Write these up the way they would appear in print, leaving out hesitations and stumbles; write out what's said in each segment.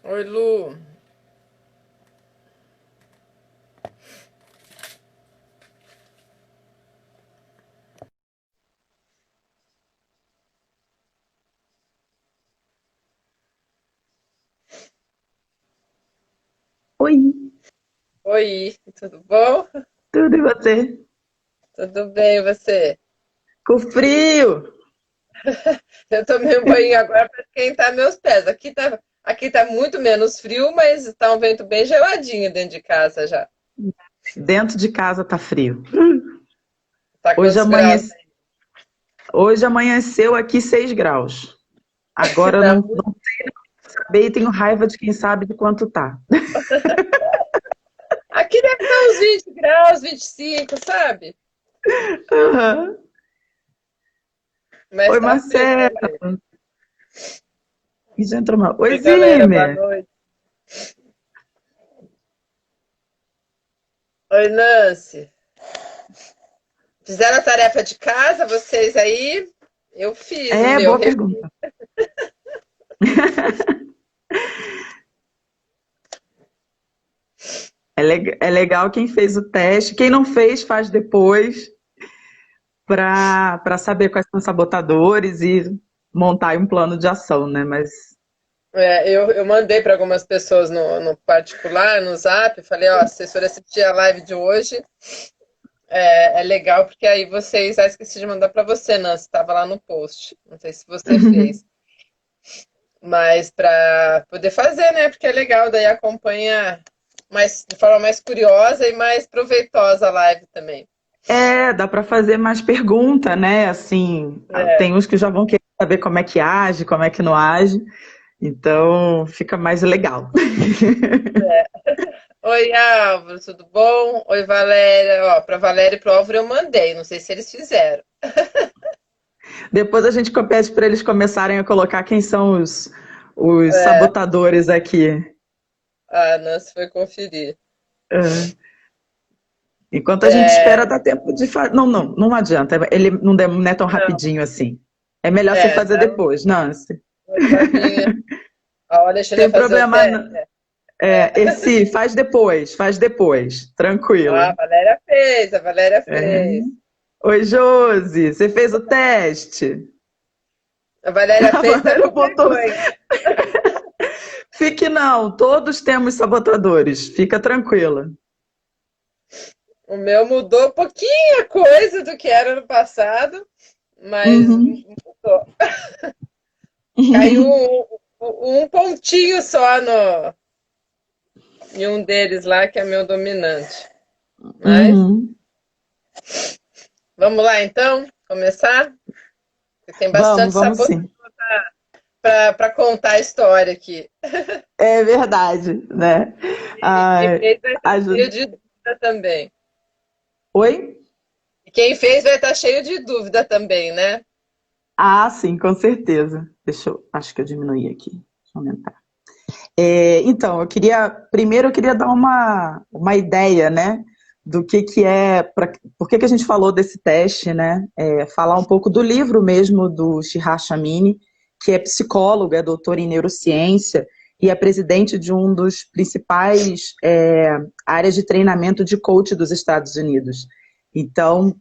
Oi, Lu. Oi, Oi, tudo bom? tudo e você? Tudo bem, e você? Com frio? Eu tomei um banho agora para esquentar meus pés. Aqui tá muito menos frio, mas tá um vento bem geladinho dentro de casa já. Dentro de casa tá frio. Tá Hoje, quantos graus? hoje amanheceu aqui 6 graus. Agora eu Tá não sabia e tenho raiva de quem sabe de quanto tá. Aqui deve estar uns 20 graus, 25, sabe? Aham. Mas Oi, tá frio Marcelo. também. Ih, já entrou mal. Oi, Oi, galera, boa Zime. noite. Oi, Nancy. Fizeram a tarefa de casa, vocês aí? Eu fiz o É, meu. boa pergunta. É legal quem fez o teste. Quem não fez, faz depois, para saber quais são os sabotadores e montar aí um plano de ação, né? Mas Eu mandei para algumas pessoas no particular, no Zap, falei, ó, se vocês forem assistir a live de hoje, é legal, porque aí vocês, esqueci de mandar para você, Nancy, estava lá no post, não sei se você fez, mas para poder fazer, né, porque é legal, daí acompanha de forma mais curiosa e mais proveitosa a live também. dá para fazer mais pergunta, né? Assim, É, tem uns que já vão querer saber como é que age, como é que não age, então fica mais legal. é. Oi, Álvaro, tudo bom? Oi, Valéria. Ó, para Valéria e para o Álvaro eu mandei, não sei se eles fizeram. Depois a gente pede para eles começarem a colocar quem são os É, sabotadores aqui. a Nancy foi conferir. É. Enquanto a gente espera, É, dá tempo de fazer. Não, não, não adianta. Ele não é tão não, rapidinho assim. É melhor você fazer dá depois, Nancy. uma chavinha. Ó, deixa eu Sem fazer o problema. teste. Esse faz depois, Ó, tranquila. A Valéria É. fez. Oi, Josi, você fez o teste? A Valéria A fez, tá Valéria com botou. vergonha. Fique não, todos temos sabotadores, fica tranquila. O meu mudou pouquinho coisa do que era no passado, mas Uhum. mudou. Caiu um pontinho só em um deles lá, que é meu dominante. Mas Uhum. vamos lá então, começar? Porque tem bastante Vamos sabor sim. para contar a história aqui. É verdade, né? E quem Ai, fez vai estar cheio ajuda. de dúvida também. Oi? E quem fez vai estar cheio de dúvida também, né? Ah, sim, com certeza. Acho que eu diminuí aqui. Deixa eu aumentar. Então, primeiro eu queria dar uma ideia, né, do que é, por que a gente falou desse teste, né, falar um pouco do livro mesmo do Shihar Shamini, que é psicólogo, é doutor em neurociência e é presidente de um dos principais áreas de treinamento de coach dos Estados Unidos. Então,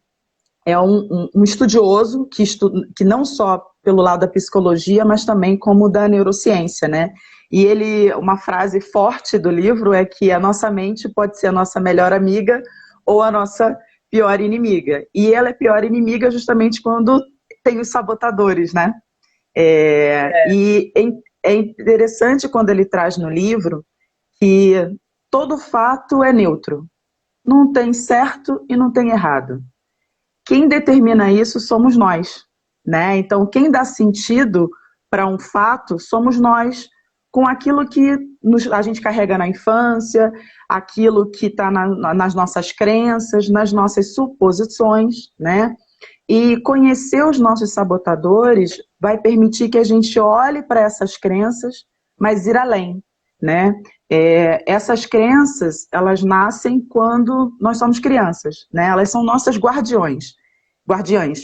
é um estudioso que não só pelo lado da psicologia, mas também como da neurociência, né? E uma frase forte do livro é que a nossa mente pode ser a nossa melhor amiga ou a nossa pior inimiga. E ela é pior inimiga justamente quando tem os sabotadores, né? E é interessante quando ele traz no livro que todo fato é neutro. Não tem certo e não tem errado. Quem determina isso somos nós, né? Então, quem dá sentido para um fato somos nós, com aquilo que a gente carrega na infância, aquilo que está nas nossas crenças, nas nossas suposições, né? E conhecer os nossos sabotadores vai permitir que a gente olhe para essas crenças, mas ir além, né? Essas crenças, elas nascem quando nós somos crianças, né? Elas são nossas guardiões,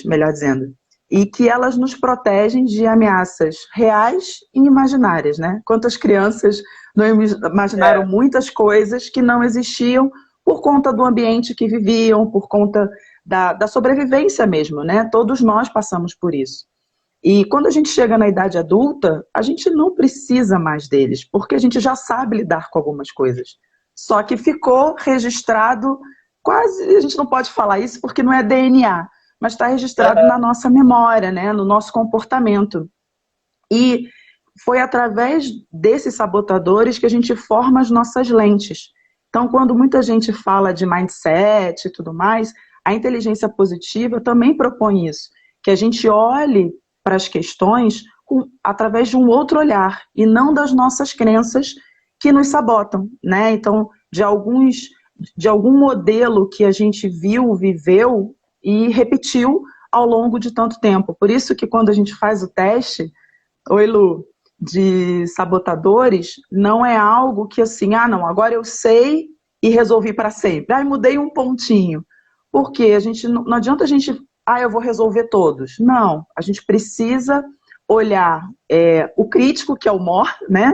melhor dizendo. e que elas nos protegem de ameaças reais e imaginárias, né? Quantas crianças não imaginaram muitas coisas que não existiam por conta do ambiente que viviam, por conta da sobrevivência mesmo, né? Todos nós passamos por isso. E quando a gente chega na idade adulta, a gente não precisa mais deles, porque a gente já sabe lidar com algumas coisas. Só que ficou registrado, quase, a gente não pode falar isso porque não é DNA, mas está registrado na nossa memória, né? No nosso comportamento. E foi através desses sabotadores que a gente forma as nossas lentes. Então, quando muita gente fala de mindset e tudo mais, a inteligência positiva também propõe isso, que a gente olhe para as questões através de um outro olhar, e não das nossas crenças que nos sabotam, né? Então, de algum modelo que a gente viu, viveu e repetiu ao longo de tanto tempo. Por isso que quando a gente faz o teste, oi Lu, de sabotadores, não é algo que assim, não, agora eu sei e resolvi para sempre. Mudei um pontinho. Porque a gente não adianta a gente, eu vou resolver todos. Não, a gente precisa olhar o crítico, que é o MOR, né?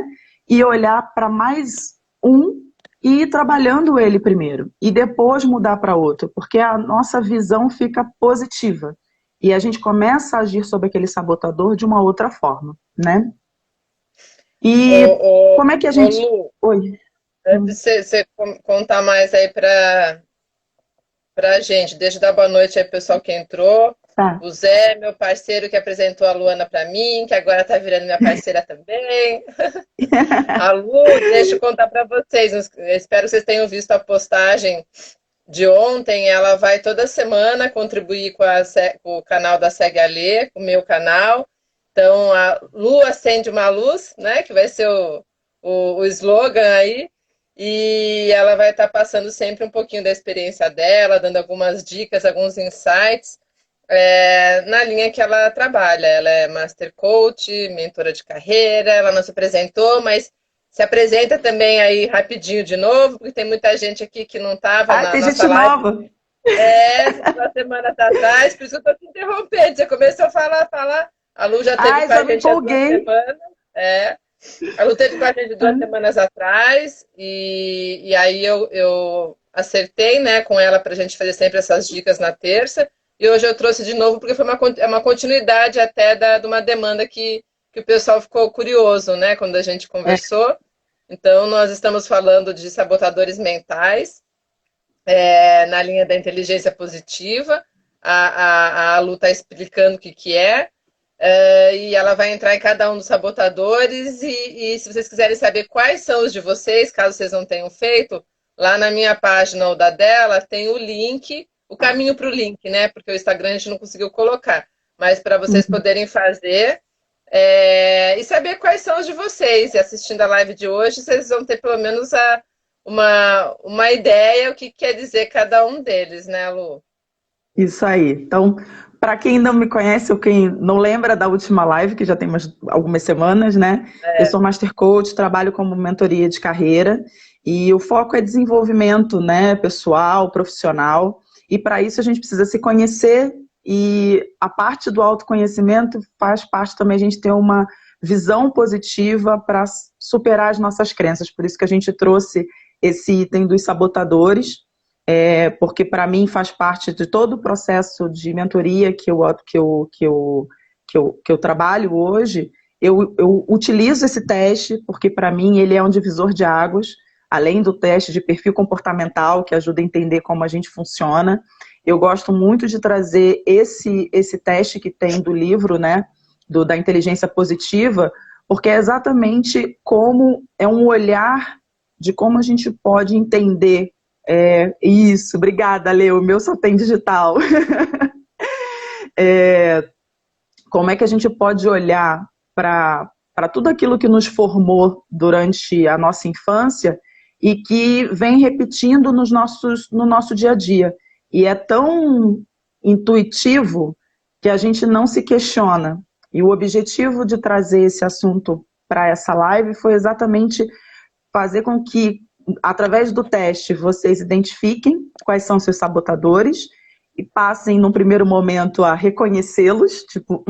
E olhar para mais um e ir trabalhando ele primeiro. E depois mudar para outro, porque a nossa visão fica positiva. E a gente começa a agir sobre aquele sabotador de uma outra forma, né? E como é que a gente... Lu, Oi. antes de você contar mais aí pra gente, deixa eu dar boa noite aí pro pessoal que entrou. Tá. O Zé, meu parceiro que apresentou a Luana para mim, que agora tá virando minha parceira também. A Lu, deixa eu contar para vocês. Eu espero que vocês tenham visto a postagem de ontem. Ela vai toda semana contribuir com o canal da Segue a Lê, com o meu canal. Então, a Lu acende uma luz, né? Que vai ser o slogan aí. E ela vai estar passando sempre um pouquinho da experiência dela, dando algumas dicas, alguns insights, na linha que ela trabalha. Ela é Master Coach, mentora de carreira, ela não se apresentou, mas se apresenta também aí rapidinho de novo, porque tem muita gente aqui que não estava na tem nossa gente live. nova. 2 semanas atrás, por isso que eu estou te interrompendo. Você começou a falar. A Lu já teve com a gente há 2 semanas. A Lu teve com a gente 2 semanas atrás, e aí eu acertei, né, com ela para a gente fazer sempre essas dicas na terça, e hoje eu trouxe de novo porque foi uma continuidade até de uma demanda que o pessoal ficou curioso, né, quando a gente conversou. Então, nós estamos falando de sabotadores mentais, na linha da inteligência positiva. A Lu está explicando o que é. E ela vai entrar em cada um dos sabotadores e se vocês quiserem saber quais são os de vocês, caso vocês não tenham feito, lá na minha página ou da dela tem o link, o caminho para o link, né? Porque o Instagram a gente não conseguiu colocar, mas para vocês poderem fazer e saber quais são os de vocês. E assistindo a live de hoje, vocês vão ter pelo menos uma ideia o que quer dizer cada um deles, né, Lu? Isso aí. Então, para quem não me conhece ou quem não lembra da última live, que já tem algumas semanas, né? Eu sou Master Coach, trabalho como mentoria de carreira e o foco é desenvolvimento, né, pessoal, profissional. E para isso a gente precisa se conhecer e a parte do autoconhecimento faz parte também a gente ter uma visão positiva para superar as nossas crenças. Por isso que a gente trouxe esse item dos sabotadores, porque para mim faz parte de todo o processo de mentoria que eu trabalho hoje. Eu utilizo esse teste porque para mim ele é um divisor de águas, além do teste de perfil comportamental que ajuda a entender como a gente funciona. Eu gosto muito de trazer esse teste que tem do livro, né, da inteligência positiva, porque é exatamente como é um olhar de como a gente pode entender. Isso, obrigada, Leo, o meu só tem digital. Como é que a gente pode olhar para tudo aquilo que nos formou durante a nossa infância e que vem repetindo no nosso dia a dia. E é tão intuitivo que a gente não se questiona. E o objetivo de trazer esse assunto para essa live foi exatamente fazer com que, através do teste, vocês identifiquem quais são seus sabotadores e passem, num primeiro momento, a reconhecê-los, tipo,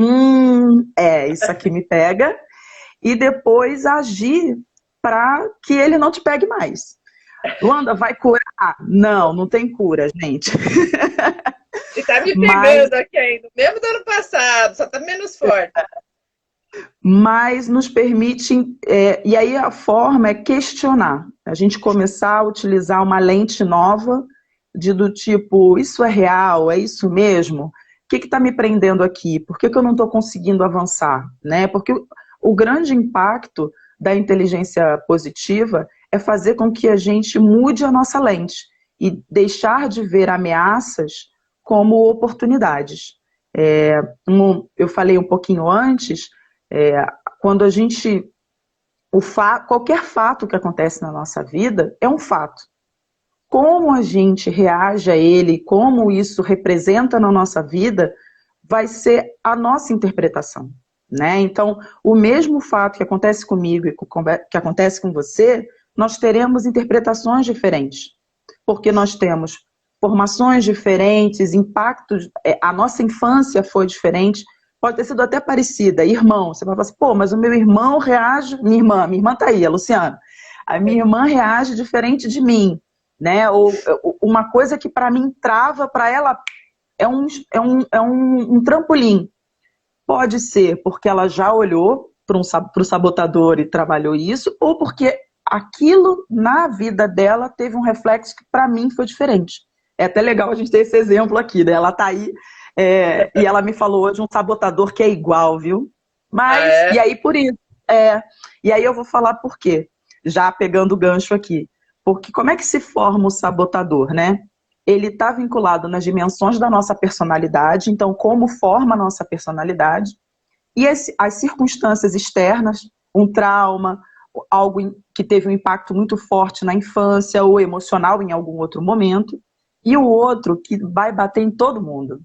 isso aqui me pega, e depois agir para que ele não te pegue mais. Luanda, vai curar? Não, não tem cura, gente. E tá me Mas, pegando aqui ainda, mesmo do ano passado, só tá menos forte. mas nos permite, e aí a forma é questionar, a gente começar a utilizar uma lente nova, do tipo, isso é real, é isso mesmo? O que está me prendendo aqui? Por que eu não estou conseguindo avançar? Né? Porque o grande impacto da inteligência positiva é fazer com que a gente mude a nossa lente e deixar de ver ameaças como oportunidades. Eu falei um pouquinho antes, quando a gente... qualquer fato que acontece na nossa vida é um fato. Como a gente reage a ele, como isso representa na nossa vida, vai ser a nossa interpretação, né? Então, o mesmo fato que acontece comigo e que acontece com você, nós teremos interpretações diferentes, porque nós temos formações diferentes, impactos, a nossa infância foi diferente, pode ter sido até parecida, irmão, você vai falar assim, pô, mas o meu irmão reage, minha irmã tá aí, a Luciana, a minha irmã reage diferente de mim, né? Ou uma coisa que para mim trava, para ela um trampolim. Pode ser porque ela já olhou para o sabotador e trabalhou isso, ou porque aquilo na vida dela teve um reflexo que para mim foi diferente. É até legal a gente ter esse exemplo aqui, né? Ela tá aí e ela me falou hoje um sabotador que é igual, viu? Mas, e aí por isso, e aí eu vou falar por quê, já pegando o gancho aqui. Porque como é que se forma o sabotador, né? Ele está vinculado nas dimensões da nossa personalidade, então como forma a nossa personalidade, e as circunstâncias externas, um trauma, algo que teve um impacto muito forte na infância ou emocional em algum outro momento, e o outro que vai bater em todo mundo.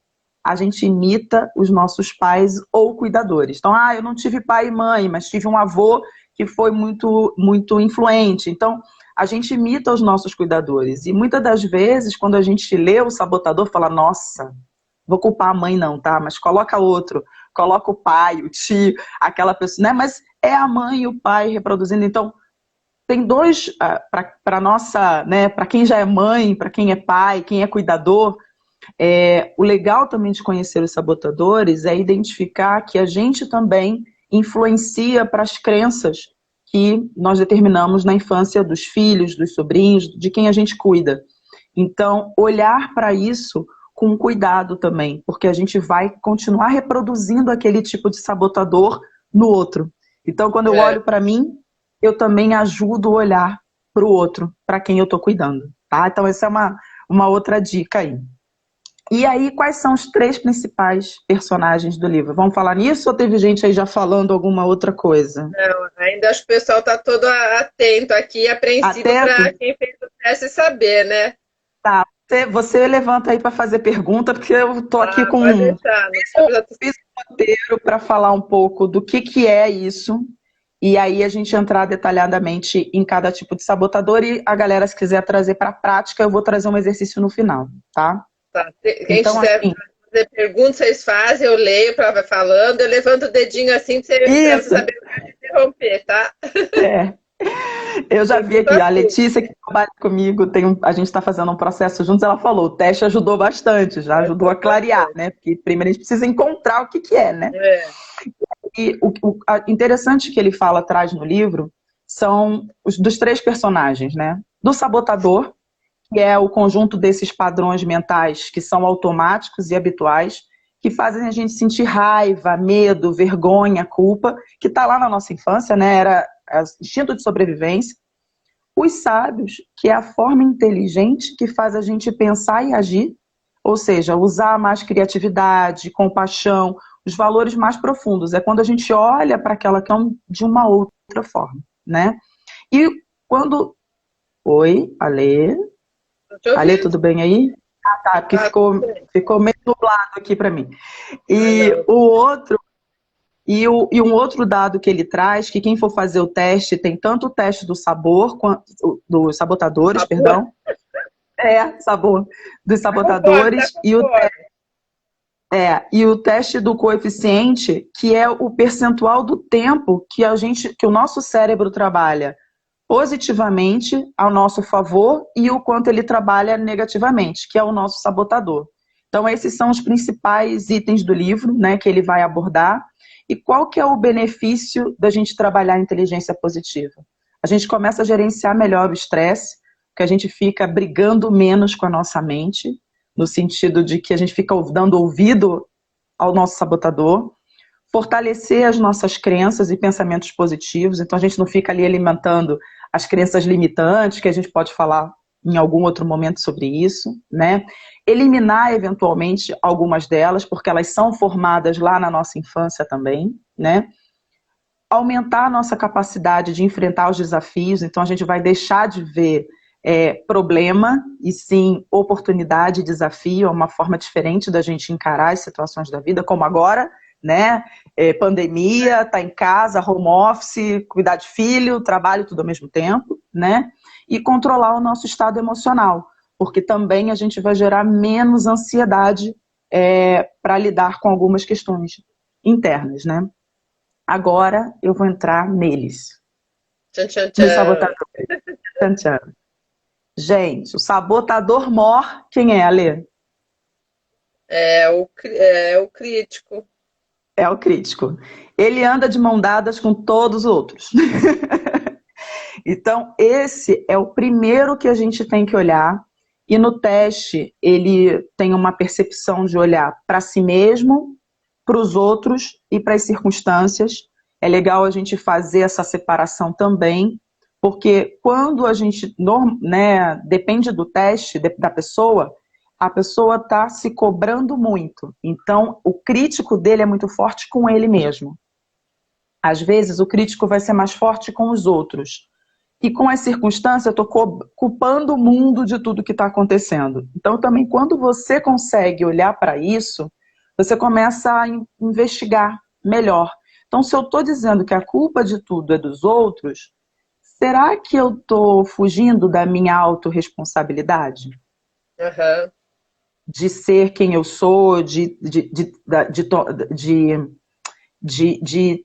A gente imita os nossos pais ou cuidadores. Então, eu não tive pai e mãe, mas tive um avô que foi muito, muito influente. Então, a gente imita os nossos cuidadores. E muitas das vezes, quando a gente lê o sabotador, fala, nossa, vou culpar a mãe não, tá? Mas coloca outro, coloca o pai, o tio, aquela pessoa, né? Mas é a mãe e o pai reproduzindo. Então, tem dois, para nossa, né? Para quem já é mãe, para quem é pai, quem é cuidador, o legal também de conhecer os sabotadores é identificar que a gente também influencia para as crenças que nós determinamos na infância dos filhos, dos sobrinhos, de quem a gente cuida. Então, olhar para isso com cuidado também, porque a gente vai continuar reproduzindo aquele tipo de sabotador no outro. Então, quando eu olho para mim, eu também ajudo a olhar para o outro, para quem eu estou cuidando. Tá? Então, essa é uma outra dica aí. E aí, quais são os 3 principais personagens do livro? Vamos falar nisso ou teve gente aí já falando alguma outra coisa? Não, ainda acho que o pessoal está todo atento aqui, apreensivo para quem fez o teste saber, né? Tá, você levanta aí para fazer pergunta, porque eu estou aqui com pode deixar, fiz um roteiro para falar um pouco do que é isso, e aí a gente entrar detalhadamente em cada tipo de sabotador, e a galera, se quiser trazer para a prática, eu vou trazer um exercício no final, tá? Tá. Quem então, quiser assim, fazer perguntas, vocês fazem, eu leio para vai falando, eu levanto o dedinho assim para você saber o que interromper, tá? Eu já vi aqui, a Letícia que trabalha comigo, a gente está fazendo um processo juntos, ela falou, o teste ajudou bastante, já ajudou a clarear, né? Porque primeiro a gente precisa encontrar o que é, né? E o interessante que ele fala atrás no livro são dos 3 personagens, né? Do sabotador, que é o conjunto desses padrões mentais que são automáticos e habituais, que fazem a gente sentir raiva, medo, vergonha, culpa, que está lá na nossa infância, né? Era instinto de sobrevivência. Os sábios, que é a forma inteligente que faz a gente pensar e agir, ou seja, usar mais criatividade, compaixão, os valores mais profundos. É quando a gente olha para aquela questão de uma outra forma, né? E quando... Oi, Alê? Alê, tudo bem aí? Tá, porque ficou meio nublado aqui para mim. E um outro dado que ele traz, que quem for fazer o teste, tem tanto o teste do sabor, quanto dos sabotadores, perdão, dos Concordo, tá, sabotadores, concordo. e o teste do coeficiente, que é o percentual do tempo que o nosso cérebro trabalha positivamente ao nosso favor e o quanto ele trabalha negativamente, que é o nosso sabotador. Então, esses são os principais itens do livro, né, que ele vai abordar. E qual que é o benefício da gente trabalhar a inteligência positiva? A gente começa a gerenciar melhor o estresse, porque a gente fica brigando menos com a nossa mente, no sentido de que a gente fica dando ouvido ao nosso sabotador, fortalecer as nossas crenças e pensamentos positivos, então a gente não fica ali alimentando as crenças limitantes, que a gente pode falar em algum outro momento sobre isso, né? Eliminar, eventualmente, algumas delas, porque elas são formadas lá na nossa infância também, né? Aumentar a nossa capacidade de enfrentar os desafios, então a gente vai deixar de ver problema e sim oportunidade e desafio, é uma forma diferente da gente encarar as situações da vida, como agora, né? Pandemia, tá em casa, home office, cuidar de filho, trabalho, tudo ao mesmo tempo, né? E controlar o nosso estado emocional, porque também a gente vai gerar menos ansiedade para lidar com algumas questões internas, né? Agora eu vou entrar neles. Tchan, tchan, Nos tchan. sabotadores. Tchan, tchan. Gente, o sabotador mor, quem é, Alê? É o crítico. É o crítico. Ele anda de mão dadas com todos os outros. Então, esse é o primeiro que a gente tem que olhar. E no teste, ele tem uma percepção de olhar para si mesmo, para os outros e para as circunstâncias. É legal a gente fazer essa separação também, porque quando a gente, né, depende do teste da pessoa, a pessoa está se cobrando muito. Então, o crítico dele é muito forte com ele mesmo. Às vezes, o crítico vai ser mais forte com os outros. E com as circunstâncias, eu estou culpando o mundo de tudo que está acontecendo. Então, também, quando você consegue olhar para isso, você começa a investigar melhor. Então, se eu estou dizendo que a culpa de tudo é dos outros, será que eu estou fugindo da minha autorresponsabilidade? Aham. De ser quem eu sou, de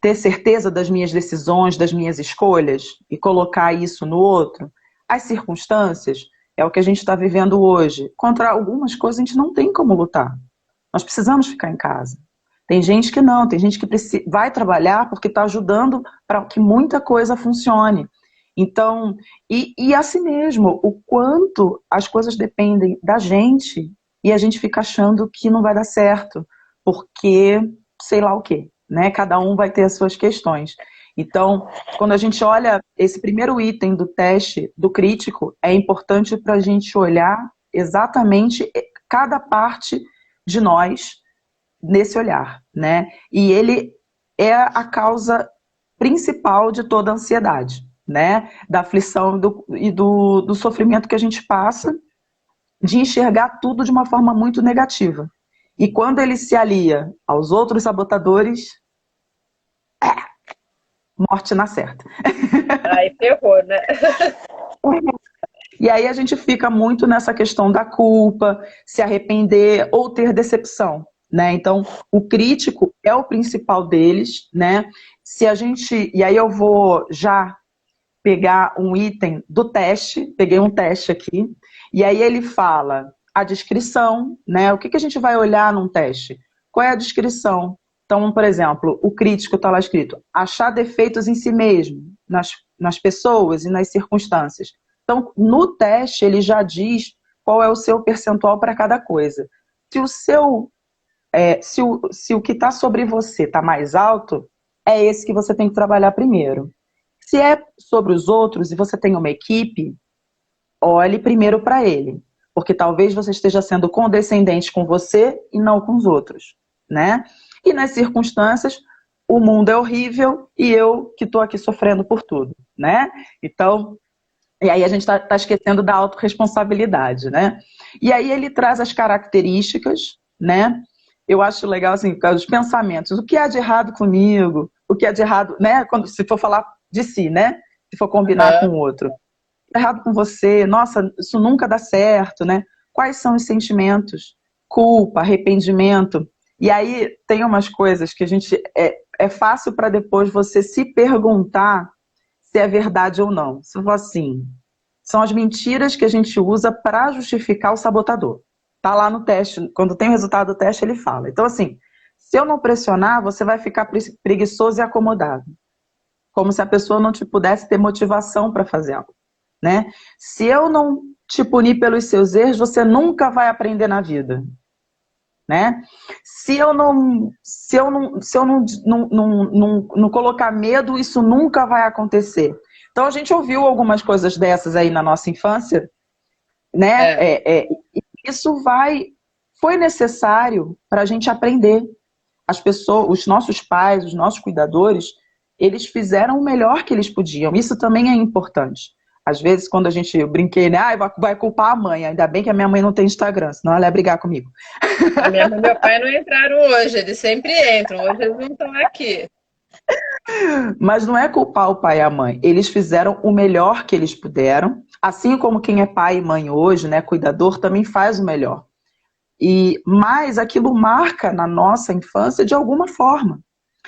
ter certeza das minhas decisões, das minhas escolhas e colocar isso no outro. As circunstâncias é o que a gente está vivendo hoje. Contra algumas coisas a gente não tem como lutar. Nós precisamos ficar em casa. Tem gente que não, tem gente que vai trabalhar porque está ajudando para que muita coisa funcione. Então, e assim mesmo, o quanto as coisas dependem da gente e a gente fica achando que não vai dar certo, porque sei lá o quê, né? Cada um vai ter as suas questões. Então, quando a gente olha esse primeiro item do teste do crítico, é importante para a gente olhar exatamente cada parte de nós nesse olhar, né? E ele é a causa principal de toda a ansiedade, né? Da aflição do sofrimento que a gente passa, de enxergar tudo de uma forma muito negativa. E quando ele se alia aos outros sabotadores, morte na certa. Aí ferrou, né? E aí a gente fica muito nessa questão da culpa, se arrepender ou ter decepção, né? Então, o crítico é o principal deles, né? Se a gente, e aí eu vou já pegar um item do teste, peguei um teste aqui, e aí ele fala a descrição, né? O que que a gente vai olhar num teste? Qual é a descrição? Então, por exemplo, o crítico está lá escrito, achar defeitos em si mesmo, nas pessoas e nas circunstâncias. Então, no teste, ele já diz qual é o seu percentual para cada coisa. Se o seu, se o que está sobre você está mais alto, é esse que você tem que trabalhar primeiro. Se é sobre os outros e você tem uma equipe, olhe primeiro para ele, porque talvez você esteja sendo condescendente com você e não com os outros, né? E nas circunstâncias, o mundo é horrível e eu que estou aqui sofrendo por tudo, né? Então, e aí a gente está esquecendo da autorresponsabilidade, né? E aí ele traz as características, né? Eu acho legal, assim, os pensamentos. O que há de errado comigo? O que há de errado, né? Se for falar de si, né? Se for combinar com Aham. o outro. tá errado com você, nossa, isso nunca dá certo, né? Quais são os sentimentos? Culpa, arrependimento. E aí tem umas coisas que a gente é fácil para depois você se perguntar se é verdade ou não. Se for assim, são as mentiras que a gente usa para justificar o sabotador. Tá lá no teste, quando tem o resultado do teste, ele fala. Então, assim, se eu não pressionar, você vai ficar preguiçoso e acomodado. Como se a pessoa não te pudesse ter motivação para fazer algo, né? Se eu não te punir pelos seus erros, você nunca vai aprender na vida, né? Se eu não colocar medo, isso nunca vai acontecer. Então a gente ouviu algumas coisas dessas aí na nossa infância, né? Isso foi necessário para a gente aprender. As pessoas, os nossos pais, os nossos cuidadores, eles fizeram o melhor que eles podiam. Isso também é importante. Às vezes, quando eu brinquei, né? Vai culpar a mãe. Ainda bem que a minha mãe não tem Instagram, senão ela ia brigar comigo. A minha mãe e meu pai não entraram hoje, eles sempre entram, hoje eles não estão aqui. Mas não é culpar o pai e a mãe. Eles fizeram o melhor que eles puderam. Assim como quem é pai e mãe hoje, né, cuidador, também faz o melhor. Mas aquilo marca na nossa infância de alguma forma.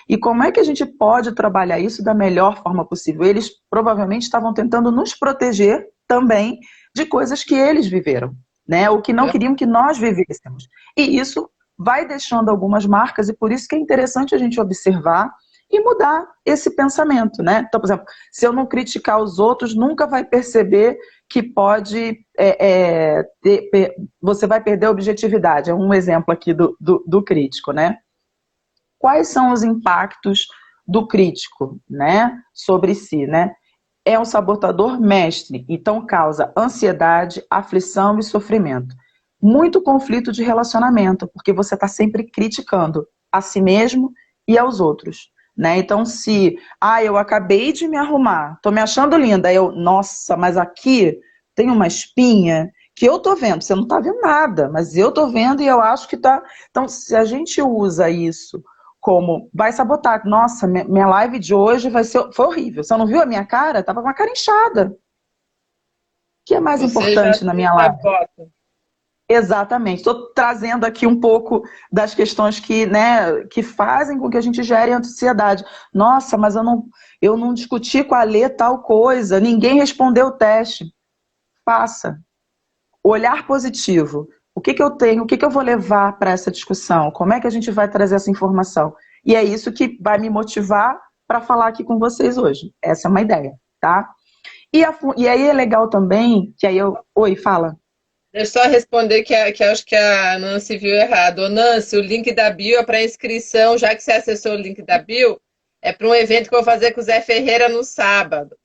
E como é que a gente pode trabalhar isso da melhor forma possível? Eles provavelmente estavam tentando nos proteger também de coisas que eles viveram, né? Ou que não queriam que nós vivêssemos. E isso vai deixando algumas marcas, e por isso que é interessante a gente observar e mudar esse pensamento, né? Então, por exemplo, se eu não criticar os outros, nunca vai perceber que pode você vai perder a objetividade. É um exemplo aqui do crítico, né? Quais são os impactos do crítico, né, sobre si, né? É um sabotador mestre, então causa ansiedade, aflição e sofrimento. Muito conflito de relacionamento, porque você está sempre criticando a si mesmo e aos outros, né? Então, eu acabei de me arrumar, estou me achando linda, nossa, mas aqui tem uma espinha que eu tô vendo, você não está vendo nada, mas eu tô vendo e eu acho que tá. Então, se a gente usa isso como vai sabotar. Nossa, minha live de hoje foi horrível. Você não viu a minha cara? Tava com a cara inchada. O que é mais Você já importante na se minha live? sabota. Exatamente. Estou trazendo aqui um pouco das questões que fazem com que a gente gere ansiedade. Nossa, mas eu não discuti com a Lê tal coisa, ninguém respondeu o teste. Faça. Olhar positivo. O que eu tenho, o que eu vou levar para essa discussão? Como é que a gente vai trazer essa informação? E é isso que vai me motivar para falar aqui com vocês hoje. Essa é uma ideia, tá? E aí é legal também, que aí Oi, fala. Deixa eu só responder que acho que a Nancy viu errado. Ô, Nancy, o link da bio é para inscrição, já que você acessou o link da bio, é para um evento que eu vou fazer com o Zé Ferreira no sábado.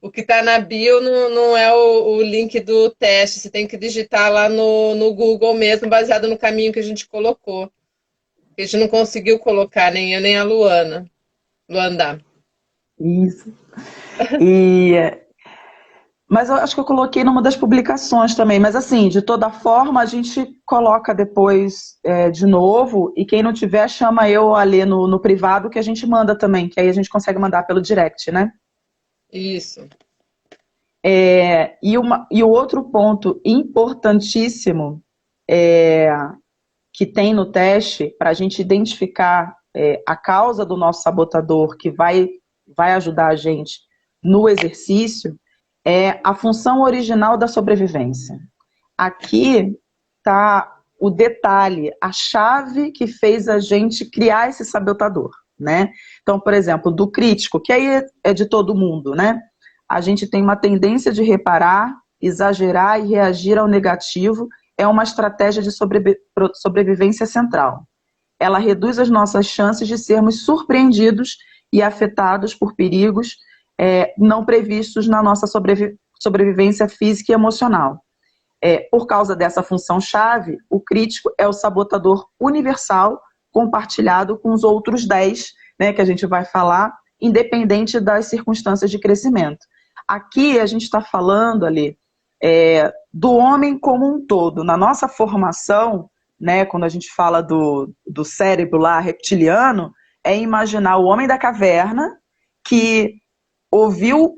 O que está na bio não é o link do teste, você tem que digitar lá no Google mesmo, baseado no caminho que a gente colocou. A gente não conseguiu colocar, nem eu nem a Luana. Luanda. Isso. Mas eu acho que eu coloquei numa das publicações também. Mas assim, de toda forma, a gente coloca depois de novo. E quem não tiver, chama eu a ler no privado, que a gente manda também. Que aí a gente consegue mandar pelo direct, né? Isso. E o outro ponto importantíssimo que tem no teste, para a gente identificar a causa do nosso sabotador, que vai ajudar a gente no exercício, é a função original da sobrevivência. Aqui está o detalhe, a chave que fez a gente criar esse sabotador, né? Então, por exemplo, do crítico, que aí é de todo mundo, né? A gente tem uma tendência de reparar, exagerar e reagir ao negativo, é uma estratégia de sobrevivência central. Ela reduz as nossas chances de sermos surpreendidos e afetados por perigos não previstos na nossa sobrevivência física e emocional. Por causa dessa função-chave, o crítico é o sabotador universal compartilhado com os outros 10, né, que a gente vai falar, independente das circunstâncias de crescimento. Aqui a gente está falando ali do homem como um todo. Na nossa formação, né, quando a gente fala do cérebro lá reptiliano, é imaginar o homem da caverna que ouviu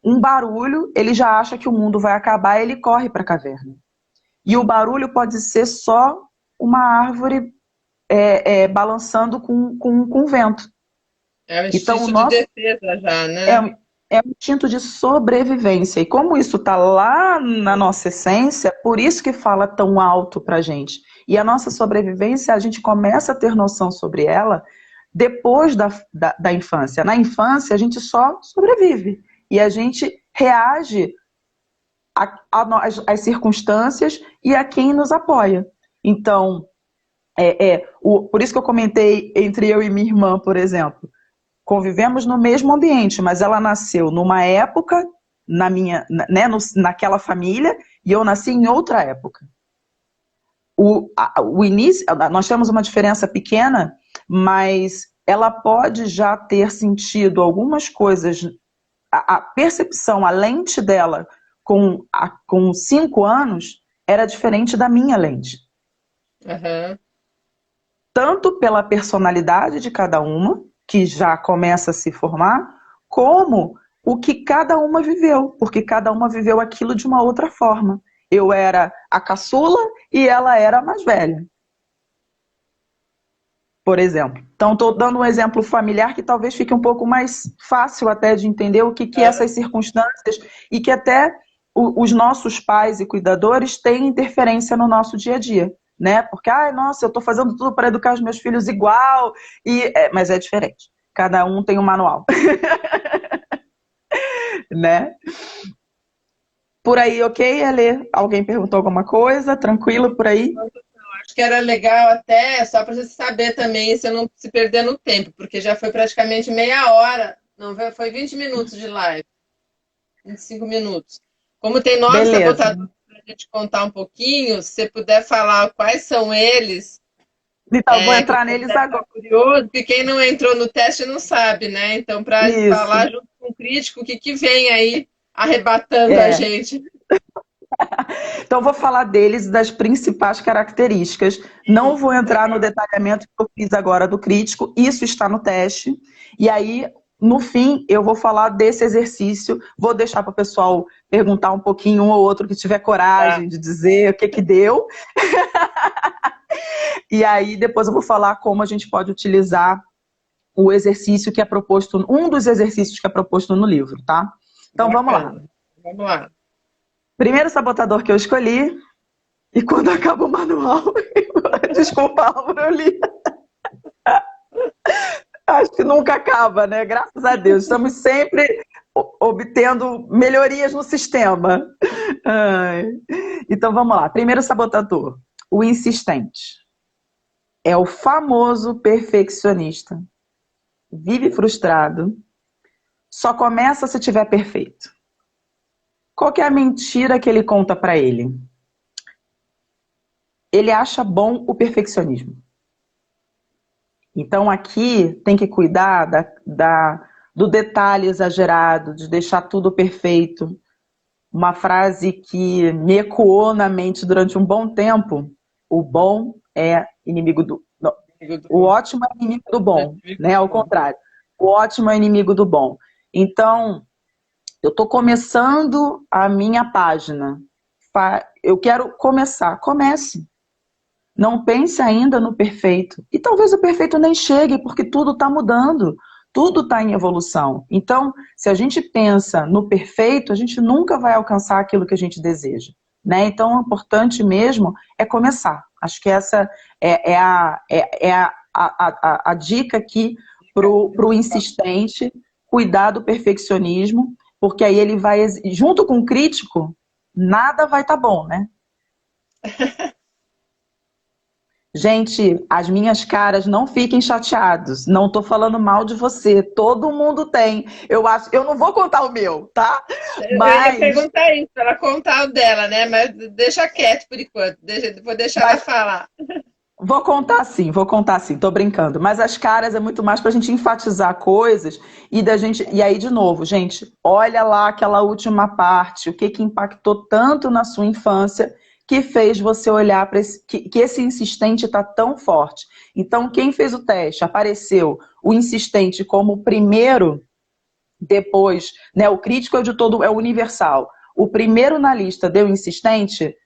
um barulho, ele já acha que o mundo vai acabar, ele corre para a caverna. E o barulho pode ser só uma árvore balançando com vento. É um Então, instinto de defesa já, né? é um instinto de sobrevivência. E como isso está lá na nossa essência, por isso que fala tão alto para a gente. E a nossa sobrevivência, a gente começa a ter noção sobre ela depois da infância. Na infância, a gente só sobrevive. E a gente reage às circunstâncias e a quem nos apoia. Então, por isso que eu comentei entre eu e minha irmã, por exemplo. Convivemos no mesmo ambiente, mas ela nasceu numa época, naquela família, e eu nasci em outra época. O início, nós temos uma diferença pequena, mas ela pode já ter sentido algumas coisas, a percepção, a lente dela com 5 anos era diferente da minha lente. Uhum. Tanto pela personalidade de cada uma, que já começa a se formar, como o que cada uma viveu, porque cada uma viveu aquilo de uma outra forma. Eu era a caçula e ela era a mais velha, por exemplo. Então, estou dando um exemplo familiar que talvez fique um pouco mais fácil até de entender o que essas circunstâncias e que até os nossos pais e cuidadores têm interferência no nosso dia a dia. Né? Porque, nossa, eu estou fazendo tudo para educar os meus filhos igual, mas é diferente. Cada um tem um manual. Né? Por aí, ok, Elê? Alguém perguntou alguma coisa? Tranquilo por aí? Acho que era legal até, só para você saber também, se eu não se perder no tempo, porque já foi praticamente meia hora, não foi 20 minutos de live, 25 minutos. Como tem 9 sabotadores para a gente contar um pouquinho, se você puder falar quais são eles. Então, vou entrar neles agora. Curioso, porque quem não entrou no teste não sabe, né? Então, para falar junto com o crítico, o que vem aí arrebatando a gente. Então, vou falar deles, das principais características. Não vou entrar no detalhamento que eu fiz agora do crítico, isso está no teste. E aí, no fim, eu vou falar desse exercício, vou deixar para o pessoal perguntar um pouquinho, um ou outro que tiver coragem de dizer o que deu. E aí, depois eu vou falar como a gente pode utilizar o exercício que é proposto, um dos exercícios que é proposto no livro, tá? Então, vamos lá. Vamos lá. Primeiro sabotador que eu escolhi, e quando acaba o manual, desculpa, Álvaro, eu li. Acho que nunca acaba, né? Graças a Deus. Estamos sempre obtendo melhorias no sistema. Então, vamos lá. Primeiro sabotador, o insistente. É o famoso perfeccionista. Vive frustrado. Só começa se tiver perfeito. Qual que é a mentira que ele conta para ele? Ele acha bom o perfeccionismo. Então aqui tem que cuidar do detalhe exagerado, de deixar tudo perfeito. Uma frase que me ecoou na mente durante um bom tempo: o bom é inimigo do... Não, o ótimo é inimigo do bom, né? Ao contrário. O ótimo é inimigo do bom. Então, eu estou começando a minha página. Eu quero começar. Comece. Não pense ainda no perfeito. E talvez o perfeito nem chegue, porque tudo está mudando. Tudo está em evolução. Então, se a gente pensa no perfeito, a gente nunca vai alcançar aquilo que a gente deseja. Né? Então, o importante mesmo é começar. Acho que essa é a dica aqui para o insistente, cuidar do perfeccionismo, porque aí ele vai, junto com o crítico, nada vai estar bom, né? Gente, as minhas caras, não fiquem chateados. Não tô falando mal de você. Todo mundo tem. Eu não vou contar o meu, tá? Mas... Eu ia perguntar isso, ela contar o dela, né? Mas deixa quieto por enquanto. Vou deixar ela falar. Vou contar sim, tô brincando. Mas as caras é muito mais pra gente enfatizar coisas e aí, de novo, gente, olha lá aquela última parte, o que impactou tanto na sua infância que fez você olhar para que esse insistente está tão forte. Então, quem fez o teste, apareceu o insistente como o primeiro Depois, né, o crítico é o de todo, é o universal. O primeiro na lista deu insistente,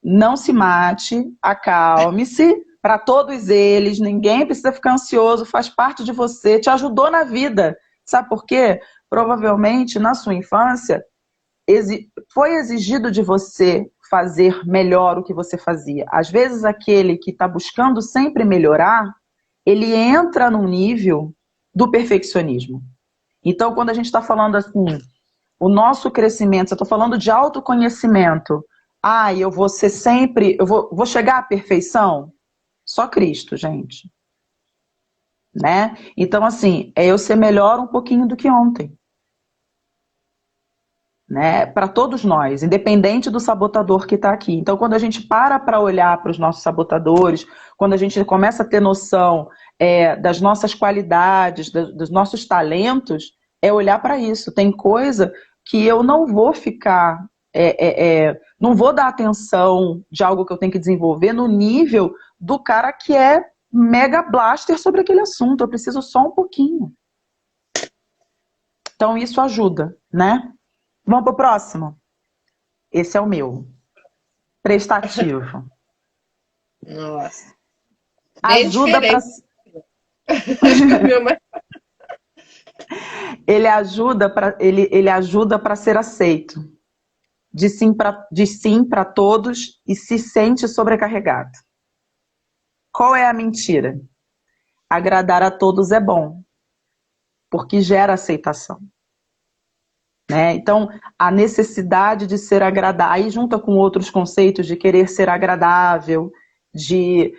não se mate, acalme-se, para todos eles, ninguém precisa ficar ansioso, faz parte de você, te ajudou na vida. Sabe por quê? Provavelmente, na sua infância, foi exigido de você fazer melhor o que você fazia. Às vezes, aquele que está buscando sempre melhorar, ele entra num nível do perfeccionismo. Então, quando a gente está falando assim, o nosso crescimento, eu estou falando de autoconhecimento, eu vou ser sempre, vou chegar à perfeição? Só Cristo, gente. Né? Então, assim, é eu ser melhor um pouquinho do que ontem. Né? Para todos nós, independente do sabotador que está aqui. Então, quando a gente para olhar para os nossos sabotadores, quando a gente começa a ter noção das nossas qualidades, dos nossos talentos, é olhar para isso. Tem coisa que eu não vou ficar, não vou dar atenção de algo que eu tenho que desenvolver no nível do cara que é mega blaster sobre aquele assunto. Eu preciso só um pouquinho. Então, isso ajuda, né? Vamos pro próximo? Esse é o meu. Prestativo. Nossa. Bem Ajuda para ele ajuda para ser aceito. De sim para todos e se sente sobrecarregado. Qual é a mentira? Agradar a todos é bom, porque gera aceitação. Né? Então, a necessidade de ser agradável, aí junta com outros conceitos de querer ser agradável, de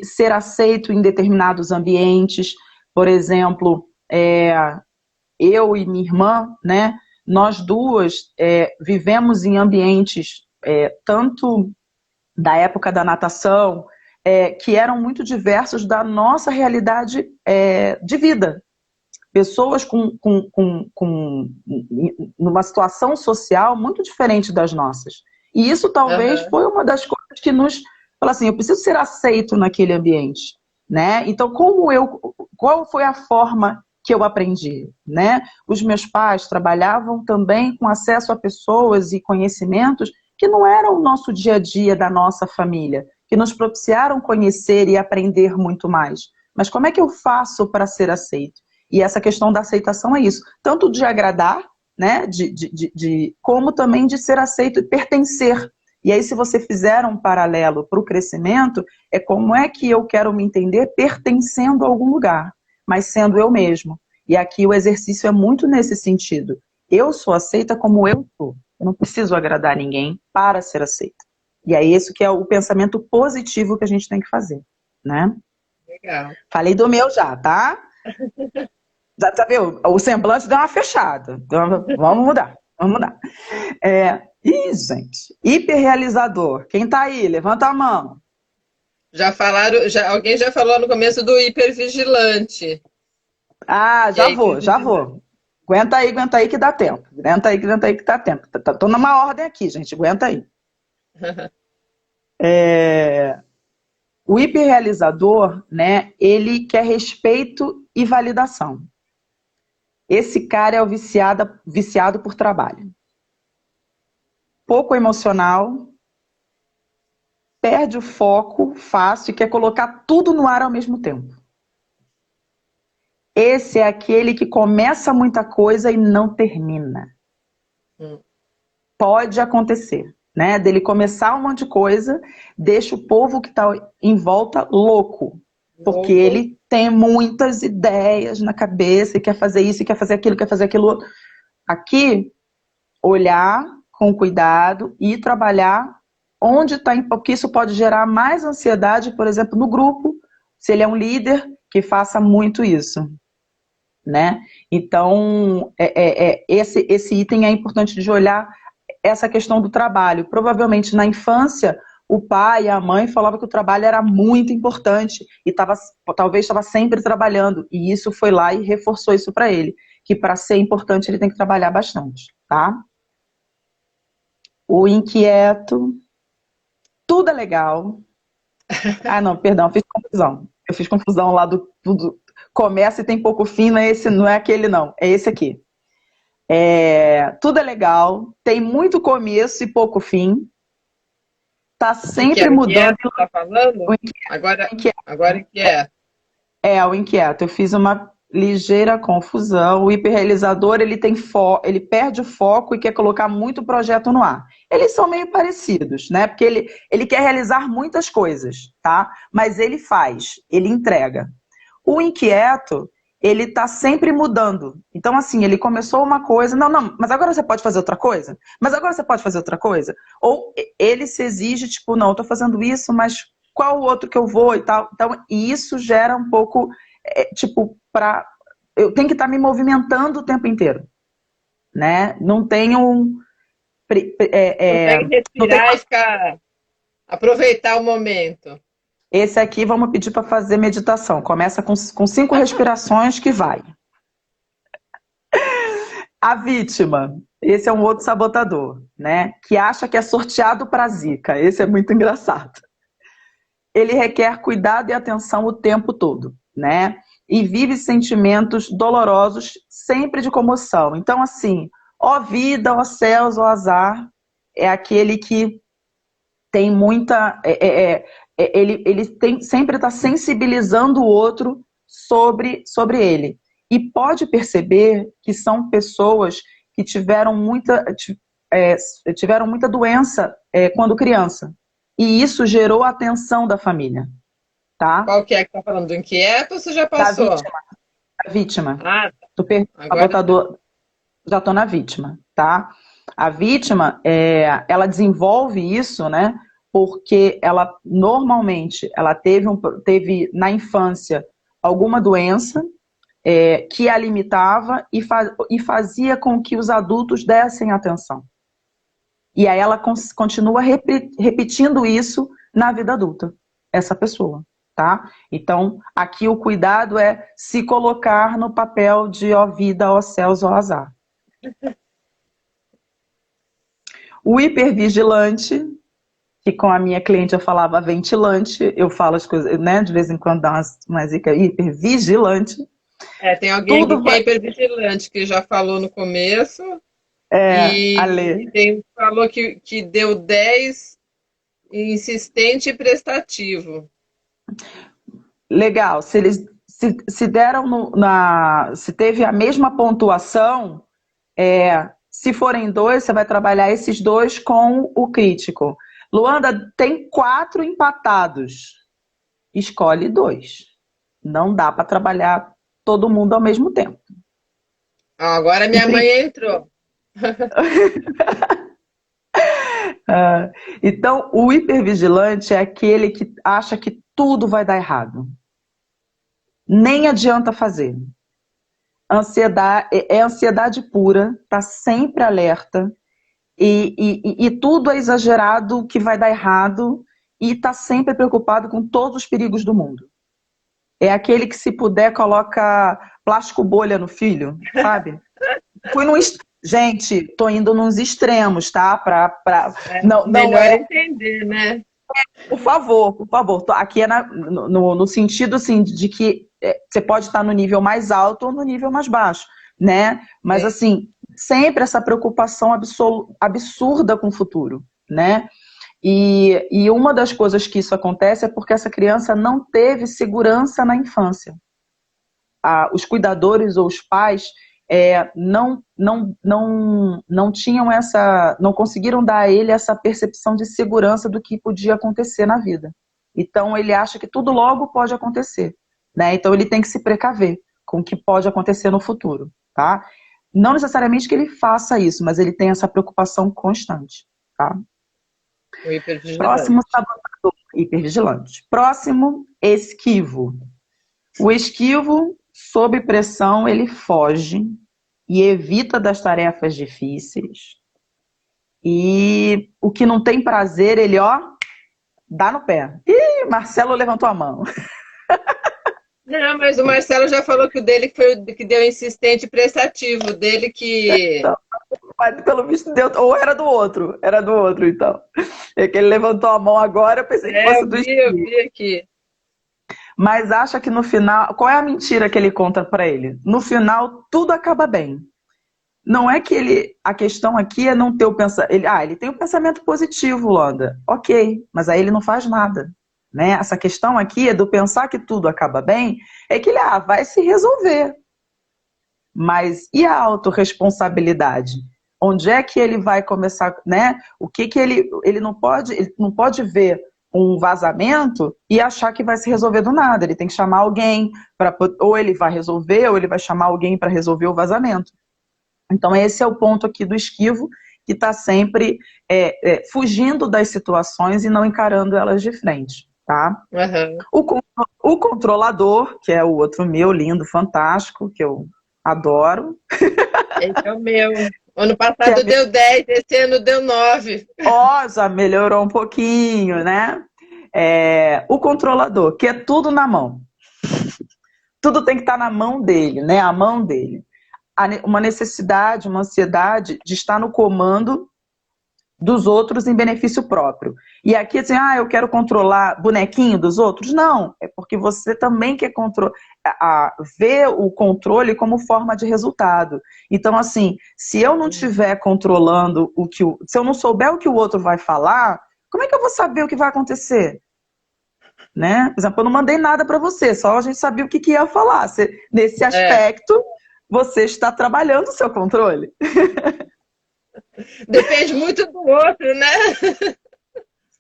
ser aceito em determinados ambientes. Por exemplo, eu e minha irmã, né, nós duas vivemos em ambientes tanto da época da natação, que eram muito diversos da nossa realidade de vida. Pessoas numa situação social muito diferente das nossas. E isso talvez foi uma das coisas que nos... Fala assim, eu preciso ser aceito naquele ambiente. Né? Então, qual foi a forma que eu aprendi? Né? Os meus pais trabalhavam também com acesso a pessoas e conhecimentos que não eram o nosso dia a dia da nossa família, que nos propiciaram conhecer e aprender muito mais. Mas como é que eu faço para ser aceito? E essa questão da aceitação é isso. Tanto de agradar, né, como também de ser aceito e pertencer. E aí, se você fizer um paralelo para o crescimento, é como é que eu quero me entender pertencendo a algum lugar, mas sendo eu mesmo. E aqui o exercício é muito nesse sentido. Eu sou aceita como eu sou. Eu não preciso agradar ninguém para ser aceita. E é isso que é o pensamento positivo que a gente tem que fazer. Né? Legal. Falei do meu já, tá? Já viu? O semblante deu uma fechada. Então, vamos mudar. Gente. Hiperrealizador. Quem tá aí? Levanta a mão. Já falaram, alguém já falou no começo do hipervigilante. Já vou. Aguenta aí que dá tempo. Aguenta aí que dá tempo. Tô numa ordem aqui, gente. Aguenta aí. O hiperrealizador, né, ele quer respeito e validação. Esse cara é o viciado por trabalho. Pouco emocional, perde o foco fácil e quer colocar tudo no ar ao mesmo tempo. Esse é aquele que começa muita coisa e não termina. Pode acontecer, né? Dele começar um monte de coisa, deixa o povo que está em volta louco. Porque ele tem muitas ideias na cabeça e quer fazer isso, e quer fazer aquilo outro. Aqui, olhar com cuidado e trabalhar onde está, porque isso pode gerar mais ansiedade, por exemplo, no grupo, se ele é um líder, que faça muito isso. Né? Então, esse item é importante de olhar essa questão do trabalho. Provavelmente na infância, o pai e a mãe falavam que o trabalho era muito importante e talvez estava sempre trabalhando. E isso foi lá e reforçou isso para ele, que para ser importante ele tem que trabalhar bastante. Tá? O inquieto, tudo é legal. Não, perdão, eu fiz confusão lá do tudo. Começa e tem pouco fim, não é aquele não, é esse aqui. Tudo é legal, tem muito começo e pouco fim, tá sempre O mudando. inquieto tá falando? O Agora, inquieto, agora inquieto. o inquieto. Eu fiz uma ligeira confusão. O hiperrealizador, ele perde o foco e quer colocar muito projeto no ar. Eles são meio parecidos, né? Porque ele quer realizar muitas coisas, tá? Mas ele faz, ele entrega. O inquieto, ele está sempre mudando. Então, assim, ele começou uma coisa, não, mas agora você pode fazer outra coisa? Mas agora você pode fazer outra coisa? Ou ele se exige, tipo, não, eu tô fazendo isso, mas qual o outro que eu vou e tal? Então, e isso gera um pouco, tipo, eu tenho que estar me movimentando o tempo inteiro, né? Não tenho... Consegue não tenho respirar e ficar, aproveitar o momento. esse aqui, vamos pedir para fazer meditação. Começa com 5 respirações que vai. A vítima, esse é um outro sabotador, né? Que acha que é sorteado para zica. Esse é muito engraçado. Ele requer cuidado e atenção o tempo todo, né? E vive sentimentos dolorosos, sempre de comoção. Então, assim, ó vida, ó céus, ó azar, é aquele que tem muita... sempre está sensibilizando o outro sobre ele. E pode perceber que são pessoas que tiveram muita doença quando criança. E isso gerou a atenção da família, tá? Qual que é que tá falando? Do inquieto ou você já Da passou? vítima. Da vítima. Ah, Do agora tá. sabotador. Já estou na vítima, tá? A vítima, ela desenvolve isso, né? Porque ela normalmente ela teve na infância alguma doença que a limitava e fazia com que os adultos dessem atenção. E aí ela continua repetindo isso na vida adulta, essa pessoa, tá? Então, aqui o cuidado é se colocar no papel de ó vida, ó céus, ó azar. O hipervigilante, que com a minha cliente eu falava ventilante, eu falo as coisas, né? De vez em quando dá umas dicas, hipervigilante. Tem alguém aqui Tudo que é vai. hipervigilante, que já falou no começo, A e ler. falou que deu 10 insistente e prestativo. Legal. Se eles se deram se teve a mesma pontuação, se forem 2, você vai trabalhar esses 2 com o crítico. Luanda, tem 4 empatados. Escolhe 2. Não dá para trabalhar todo mundo ao mesmo tempo. Agora minha mãe entrou. Então, o hipervigilante é aquele que acha que tudo vai dar errado. Nem adianta fazer. Ansiedade, ansiedade pura, tá sempre alerta, e tudo é exagerado que vai dar errado, e tá sempre preocupado com todos os perigos do mundo. É aquele que, se puder, coloca plástico bolha no filho, sabe? Gente, tô indo nos extremos, tá? Não, Melhor entender, né? Por favor, por favor. Aqui é no sentido assim, de que você pode estar no nível mais alto ou no nível mais baixo, né? Mas assim, sempre essa preocupação absurda com o futuro, né? E uma das coisas que isso acontece é porque essa criança não teve segurança na infância. Os cuidadores ou os pais não tinham não conseguiram dar a ele essa percepção de segurança do que podia acontecer na vida. Então ele acha que tudo logo pode acontecer, né? Então ele tem que se precaver com o que pode acontecer no futuro, tá? Não necessariamente que ele faça isso, mas ele tem essa preocupação constante, tá? O hipervigilante. Próximo sabotador, hipervigilante. Próximo, esquivo. O esquivo, sob pressão, ele foge e evita das tarefas difíceis. E o que não tem prazer, ele, dá no pé. Ih, Marcelo levantou a mão. Não, mas o Marcelo já falou que o dele foi o que deu insistente e prestativo. O dele que... Mas, pelo visto, deu, ou era do outro, então. É que ele levantou a mão agora, eu pensei que fosse do esquivo. Eu vi aqui. Mas acha que no final... Qual é a mentira que ele conta pra ele? No final, tudo acaba bem. não é que ele... A questão aqui é não ter o pensamento... Ele tem o pensamento positivo, Wanda. Ok, mas aí ele não faz nada. Né? Essa questão aqui é do pensar que tudo acaba bem, é que ele vai se resolver. Mas e a autorresponsabilidade? Onde é que ele vai começar, né? O que ele não pode ver um vazamento e achar que vai se resolver do nada. Ele tem que chamar alguém para, ou ele vai resolver, ou ele vai chamar alguém para resolver o vazamento. Então esse é o ponto aqui do esquivo, que está sempre fugindo das situações e não encarando elas de frente, tá? Uhum. O controlador, que é o outro meu, lindo, fantástico, que eu adoro. Esse é o meu. Ano passado deu 10, esse ano deu 9. Já melhorou um pouquinho, né? O controlador, que é tudo na mão. Tudo tem que estar na mão dele, né? A mão dele. Uma necessidade, uma ansiedade de estar no comando dos outros em benefício próprio. E aqui, assim, eu quero controlar bonequinho dos outros? Não, é porque você também quer ver o controle como forma de resultado. Então, assim, se eu não estiver controlando se eu não souber o que o outro vai falar, como é que eu vou saber o que vai acontecer? Né? Por exemplo, eu não mandei nada para você, só a gente sabia o que ia falar. Nesse aspecto, você está trabalhando o seu controle. Depende muito do outro, né?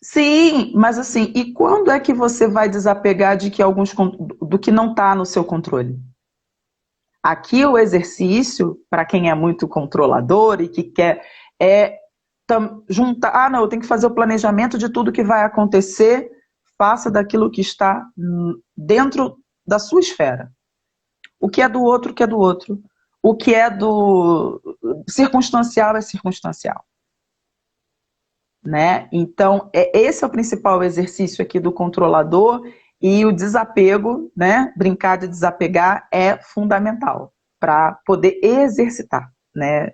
Sim, mas assim, e quando é que você vai desapegar do que não está no seu controle? Aqui o exercício, para quem é muito controlador e que quer, juntar, não, eu tenho que fazer o planejamento de tudo que vai acontecer, faça daquilo que está dentro da sua esfera. O que é do outro, o que é do outro. O que é do circunstancial é circunstancial. Né? Então, esse é o principal exercício aqui do controlador, e o desapego, né? Brincar de desapegar é fundamental para poder exercitar, né?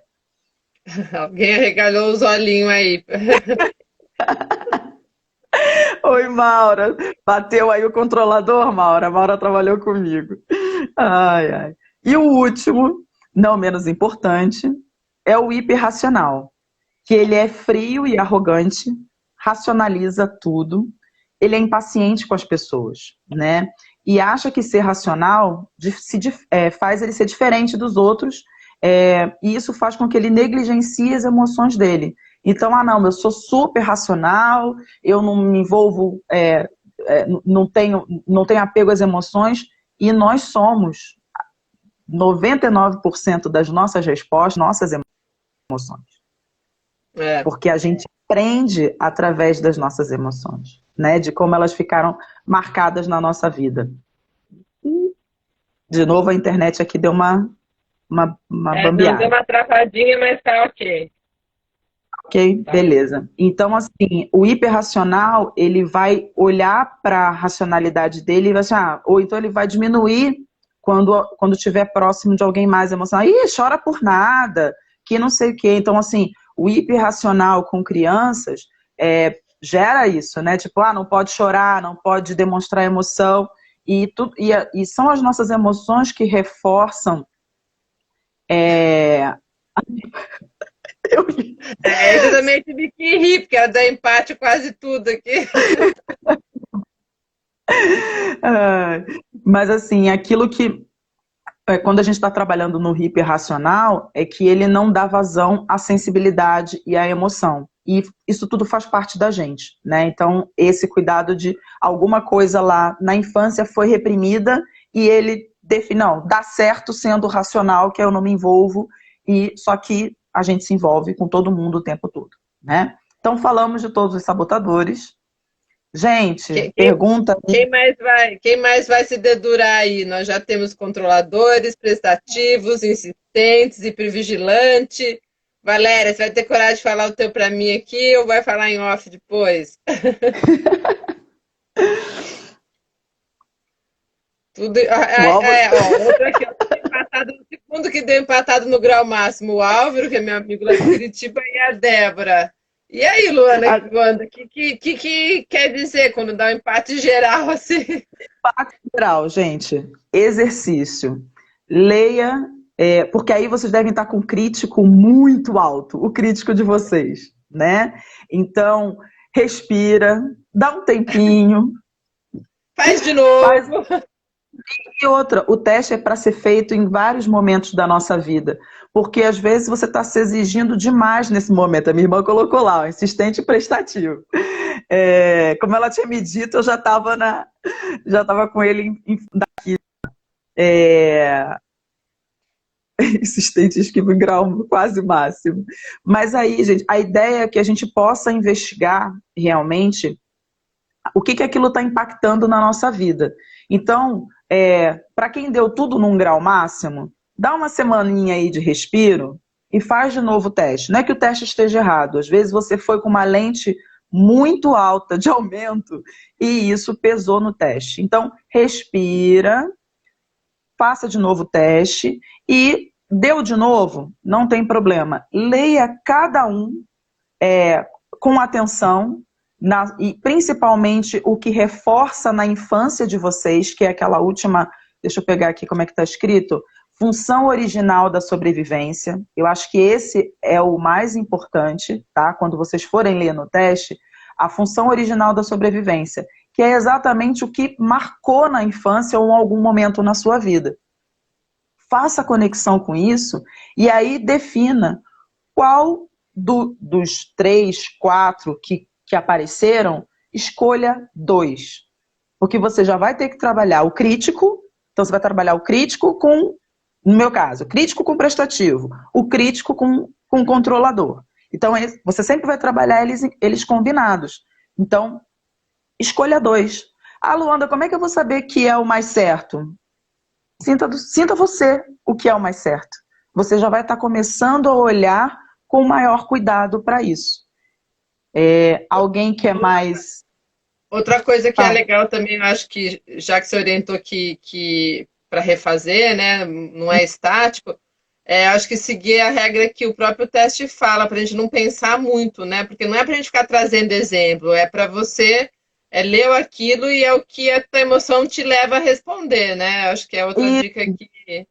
Alguém arregalou os olhinhos aí. Oi, Maura. Bateu aí o controlador, Maura? A Maura trabalhou comigo. Ai, ai. E o último, não menos importante, é o hiperracional, que ele é frio e arrogante, racionaliza tudo, ele é impaciente com as pessoas, né? E acha que ser racional faz ele ser diferente dos outros, e isso faz com que ele negligencie as emoções dele. Então, não, eu sou super racional, eu não me envolvo, não tenho apego às emoções, e nós somos 99% das nossas respostas, nossas emoções. Porque a gente aprende através das nossas emoções, né? De como elas ficaram marcadas na nossa vida. E, de novo, a internet aqui deu uma bambeada. Deu uma travadinha, mas tá ok. Ok, beleza. Então, assim, o hiperracional, ele vai olhar para a racionalidade dele e vai assim, ou então ele vai diminuir quando estiver próximo de alguém mais emocional. Ih, chora por nada, que não sei o quê. Então, assim, o hiperracional com crianças gera isso, né? Tipo, não pode chorar, não pode demonstrar emoção. E são as nossas emoções que reforçam. Eu também tive que rir, porque ela dá empate quase tudo aqui. Mas, assim, aquilo que quando a gente está trabalhando no hiperracional, é que ele não dá vazão à sensibilidade e à emoção. E isso tudo faz parte da gente, né? Então, esse cuidado de alguma coisa lá na infância foi reprimida e ele define, não, dá certo sendo racional, que eu não me envolvo, só que a gente se envolve com todo mundo o tempo todo, né? Então, falamos de todos os sabotadores. Gente, pergunta... Quem mais vai se dedurar aí? Nós já temos controladores, prestativos, insistentes, hipervigilante. Valéria, você vai ter coragem de falar o teu para mim aqui ou vai falar em off depois? Tudo. Outra aqui, o segundo que deu empatado no grau máximo, o Álvaro, que é meu amigo lá de Curitiba, e a Débora. E aí, Luana, o que quer dizer quando dá um empate geral assim? Empate geral, gente. Exercício. Leia Porque aí vocês devem estar com um crítico muito alto, o crítico de vocês, né? Então, respira, dá um tempinho. Faz de novo. E outra, o teste é para ser feito em vários momentos da nossa vida, porque às vezes você está se exigindo demais nesse momento. A minha irmã colocou lá, ó, insistente e prestativo. Como ela tinha me dito, eu já estava com ele daqui. Insistente, esquivo em grau quase máximo. Mas aí, gente, a ideia é que a gente possa investigar realmente o que aquilo está impactando na nossa vida. Então, para quem deu tudo num grau máximo, dá uma semaninha aí de respiro e faz de novo o teste. Não é que o teste esteja errado, às vezes você foi com uma lente muito alta de aumento e isso pesou no teste. Então, respira, faça de novo o teste e deu de novo, não tem problema. Leia cada um com atenção, e principalmente o que reforça na infância de vocês, que é aquela última, deixa eu pegar aqui como é que está escrito, função original da sobrevivência. Eu acho que esse é o mais importante, tá? Quando vocês forem ler no teste, a função original da sobrevivência, que é exatamente o que marcou na infância ou em algum momento na sua vida. Faça conexão com isso e aí defina qual dos 3, 4 que apareceram, escolha 2. Porque você já vai ter que trabalhar o crítico, então você vai trabalhar o crítico com, no meu caso, crítico com prestativo, o crítico com controlador. Então você sempre vai trabalhar eles combinados. Então, escolha 2. Ah, Luanda, como é que eu vou saber que é o mais certo? Sinta você o que é o mais certo. Você já vai estar começando a olhar com maior cuidado para isso. Alguém que é mais... Outra coisa que é legal também, eu acho que, já que você orientou que para refazer, né, não é estático, acho que seguir a regra que o próprio teste fala, para a gente não pensar muito, né? Porque não é para a gente ficar trazendo exemplo, é para você leu aquilo e é o que a tua emoção te leva a responder, né? Acho que é outra dica que...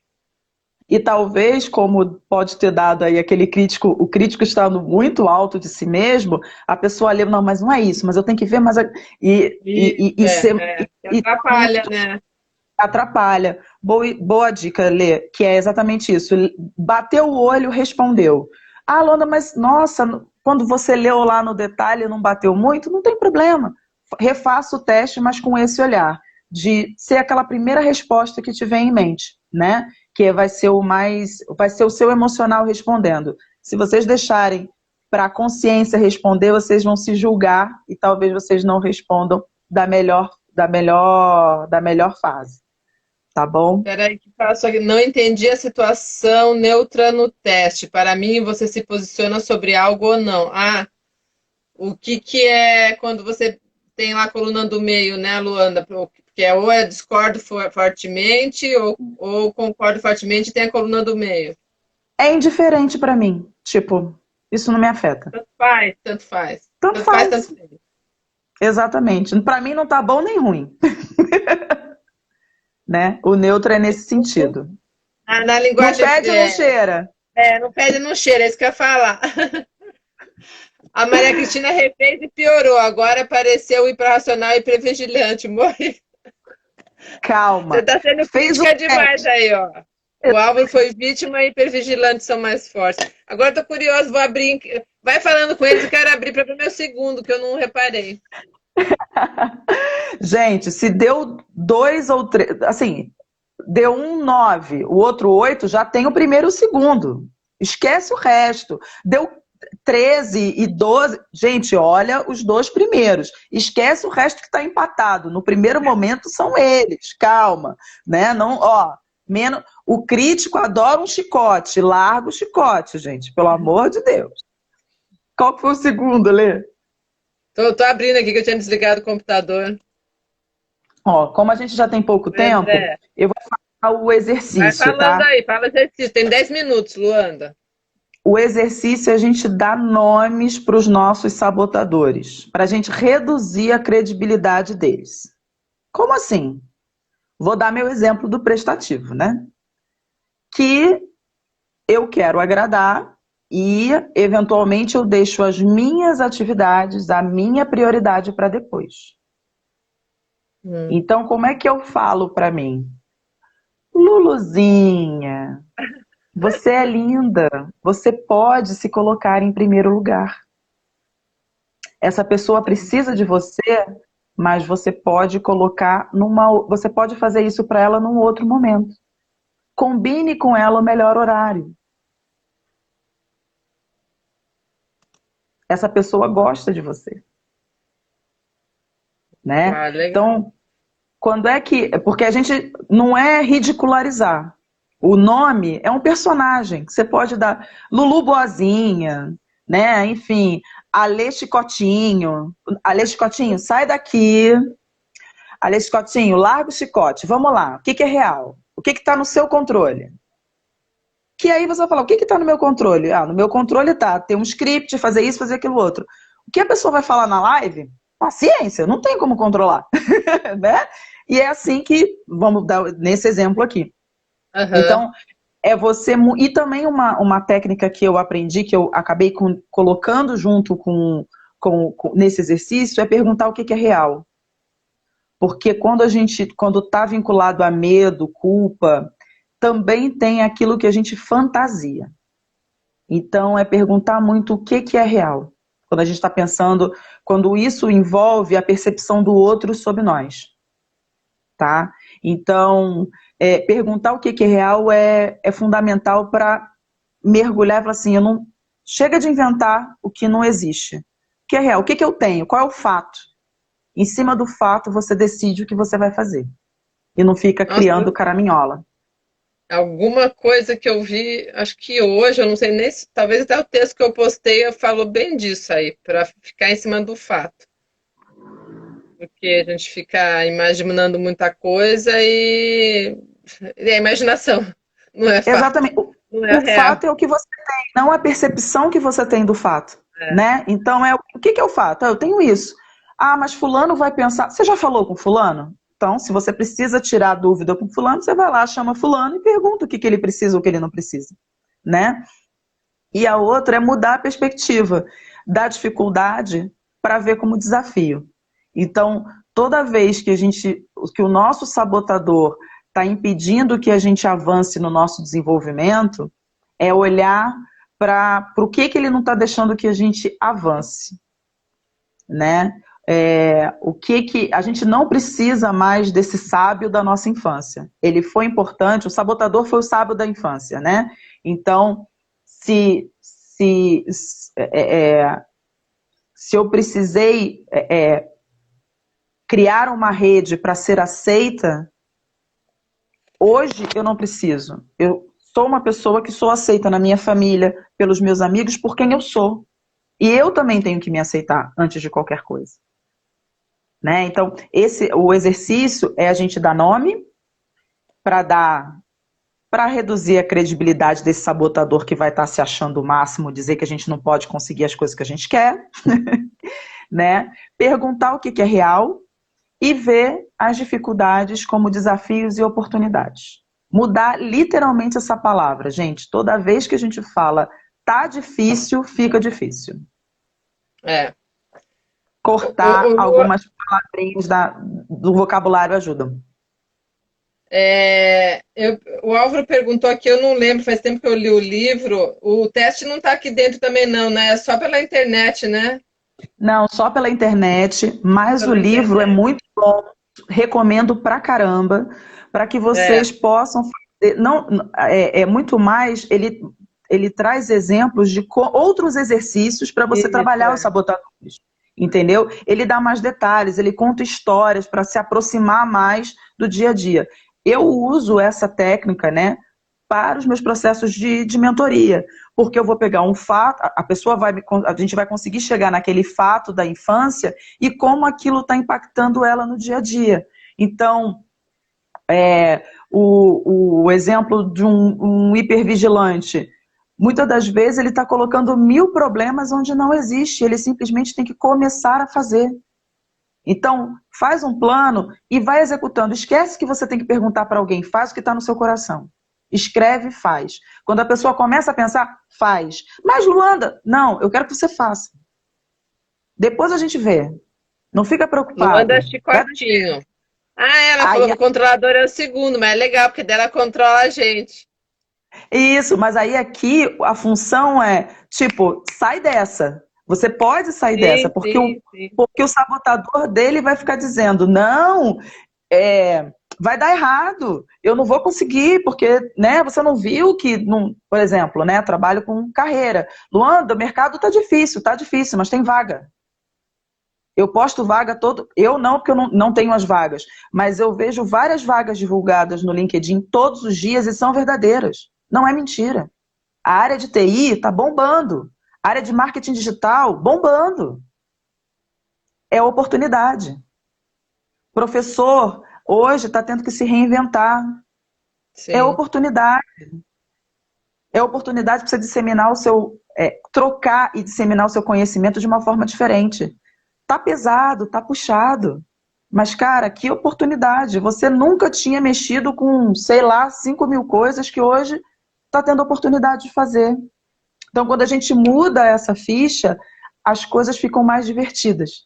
E talvez, como pode ter dado aí aquele crítico, o crítico estando muito alto de si mesmo, a pessoa lê, não, mas não é isso, mas eu tenho que ver, mas... atrapalha, né? Atrapalha. Boa dica, Lê, que é exatamente isso. Bateu o olho, respondeu. Ah, Lona, mas nossa, quando você leu lá no detalhe não bateu muito, não tem problema. Refaça o teste, mas com esse olhar, de ser aquela primeira resposta que te vem em mente, né? Que vai ser o seu emocional respondendo. Se vocês deixarem para a consciência responder, vocês vão se julgar e talvez vocês não respondam da melhor fase. Tá bom? Peraí, que faço aqui. Não entendi a situação neutra no teste. Para mim, você se posiciona sobre algo ou não. Ah, o que é quando você tem lá a coluna do meio, né, Luanda? Que ou discordo fortemente ou concordo fortemente e tem a coluna do meio. É indiferente para mim. Tipo, isso não me afeta. Tanto faz, tanto faz. Tanto faz. Tanto faz. Exatamente. Para mim não tá bom nem ruim. Né? O neutro é nesse sentido. Na linguagem... Não pede, não cheira. Não pede, não cheira, é isso que eu ia falar. A Maria Cristina refez e piorou. Agora apareceu hiperracional e hipervigilante. Morreu. Calma. Você tá sendo crítica demais aí, ó. O Álvaro foi vítima e hipervigilante são mais fortes. Agora tô curioso, vou abrir. Vai falando com eles, eu quero abrir para ver meu segundo, que eu não reparei. Gente, se deu 2 ou 3, assim, deu um 9, o outro 8, já tem o primeiro e o segundo. Esquece o resto. Deu 13 e 12, gente, olha os 2 primeiros. Esquece o resto que está empatado. No primeiro momento são eles, calma, né? Não, menos. O crítico adora um chicote, larga o chicote, gente, pelo amor de Deus. Qual que foi o segundo, Lê? Tô abrindo aqui que eu tinha desligado o computador. Como a gente já tem pouco tempo, eu vou falar o exercício, vai falando aí, fala exercício. Tem 10 minutos, Luanda. O exercício é a gente dar nomes para os nossos sabotadores, para a gente reduzir a credibilidade deles. Como assim? Vou dar meu exemplo do prestativo, né? Que eu quero agradar e, eventualmente, eu deixo as minhas atividades, a minha prioridade para depois. Então, como é que eu falo para mim? Luluzinha, você é linda, você pode se colocar em primeiro lugar. Essa pessoa precisa de você, mas você pode colocar você pode fazer isso para ela num outro momento. Combine com ela o melhor horário. Essa pessoa gosta de você, né? Ah, legal. Então, quando é que... Porque a gente não é ridicularizar. O nome é um personagem. Você pode dar Lulu Boazinha, né? Enfim, Alê Chicotinho. Alê Chicotinho, sai daqui. Alê Chicotinho, larga o chicote. Vamos lá. O que que é real? O que que está no seu controle? Que aí você vai falar, o que está no meu controle? Ah, no meu controle tá ter um script, fazer isso, fazer aquilo outro. O que a pessoa vai falar na live? Paciência, não tem como controlar. Né? E é assim que, vamos dar nesse exemplo aqui. Uhum. Então, é você... E também uma técnica que eu aprendi, que eu acabei colocando junto nesse exercício, é perguntar o que é real. Porque quando está vinculado a medo, culpa, também tem aquilo que a gente fantasia. Então, é perguntar muito o que é real. Quando a gente está pensando, quando isso envolve a percepção do outro sobre nós. Tá? Então, perguntar o que é real é fundamental para mergulhar e falar assim, chega de inventar o que não existe. O que é real? O que eu tenho? Qual é o fato? Em cima do fato, você decide o que você vai fazer. E não fica Nossa, criando caraminhola. alguma coisa que eu vi, acho que hoje, eu não sei nem se, talvez até o texto que eu postei eu falo bem disso aí, para ficar em cima do fato. Porque a gente fica imaginando muita coisa e a imaginação não é fato, Exatamente. não é O real. fato é o que você tem, não a percepção que você tem do fato. É. Né? Então, o que é o fato? Eu tenho isso. Ah, mas fulano vai pensar... Você já falou com fulano? Então, se você precisa tirar a dúvida com fulano, você vai lá, chama fulano e pergunta o que ele precisa ou o que ele não precisa. Né? E a outra é mudar a perspectiva da dificuldade para ver como desafio. Então, toda vez que o nosso sabotador está impedindo que a gente avance no nosso desenvolvimento, é olhar para o que ele não está deixando que a gente avance. Né? O que a gente não precisa mais desse sábio da nossa infância. Ele foi importante, o sabotador foi o sábio da infância, né? Então, se eu precisei criar uma rede para ser aceita, hoje eu não preciso. Eu sou uma pessoa que sou aceita na minha família, pelos meus amigos, por quem eu sou. E eu também tenho que me aceitar antes de qualquer coisa. Né? Então, o exercício é a gente dar nome para reduzir a credibilidade desse sabotador que vai estar se achando o máximo, dizer que a gente não pode conseguir as coisas que a gente quer, né? Perguntar o que é real e ver as dificuldades como desafios e oportunidades. Mudar literalmente essa palavra, gente. Toda vez que a gente fala tá difícil, fica difícil. É. Cortar algumas palavrinhas do vocabulário ajudam. O Álvaro perguntou aqui, eu não lembro, faz tempo que eu li o livro. O teste não está aqui dentro também, não, né? É só pela internet, né? Não, só pela internet, mas Pela o livro é internet. muito bom, recomendo pra caramba, para que É, vocês possam fazer. Não, muito mais, ele traz exemplos de outros exercícios para você isso, trabalhar os é. sabotadores. Entendeu? Ele dá mais detalhes, ele conta histórias para se aproximar mais do dia a dia. Eu uso essa técnica, né, para os meus processos de mentoria, porque eu vou pegar um fato, a gente vai conseguir chegar naquele fato da infância e como aquilo está impactando ela no dia a dia. Então, o exemplo de um hipervigilante, muitas das vezes ele está colocando 1000 problemas onde não existe, ele simplesmente tem que começar a fazer. Então, faz um plano e vai executando. Esquece que você tem que perguntar para alguém, faz o que está no seu coração. Escreve e faz. Quando a pessoa começa a pensar, faz. Mas, Luanda, não, eu quero que você faça. Depois a gente vê. Não fica Luanda preocupado. Vai dar Chicotinho. Ah, ela falou aí, que o controlador é o segundo, mas é legal, porque dela controla a gente. isso, mas aí aqui a função é, tipo, sai dessa. Você pode sair dessa, Sim, porque sim, sim. porque o sabotador dele vai ficar dizendo, não, vai dar errado, eu não vou conseguir, porque, né, você não viu que, não, por exemplo, né, trabalho com carreira. Luanda, o mercado tá difícil, mas tem vaga. Eu posto vaga todo. Eu não, porque eu não tenho as vagas. Mas eu vejo várias vagas divulgadas no LinkedIn todos os dias e são verdadeiras. Não é mentira. A área de TI está bombando. A área de marketing digital, bombando. É oportunidade. Professor, hoje está tendo que se reinventar. É Sim. oportunidade. É oportunidade para você disseminar o seu. Trocar e disseminar o seu conhecimento de uma forma diferente. Tá pesado, tá puxado. Mas, cara, que oportunidade. Você nunca tinha mexido com, sei lá, 5.000 coisas que hoje está tendo oportunidade de fazer. Então, quando a gente muda essa ficha, as coisas ficam mais divertidas,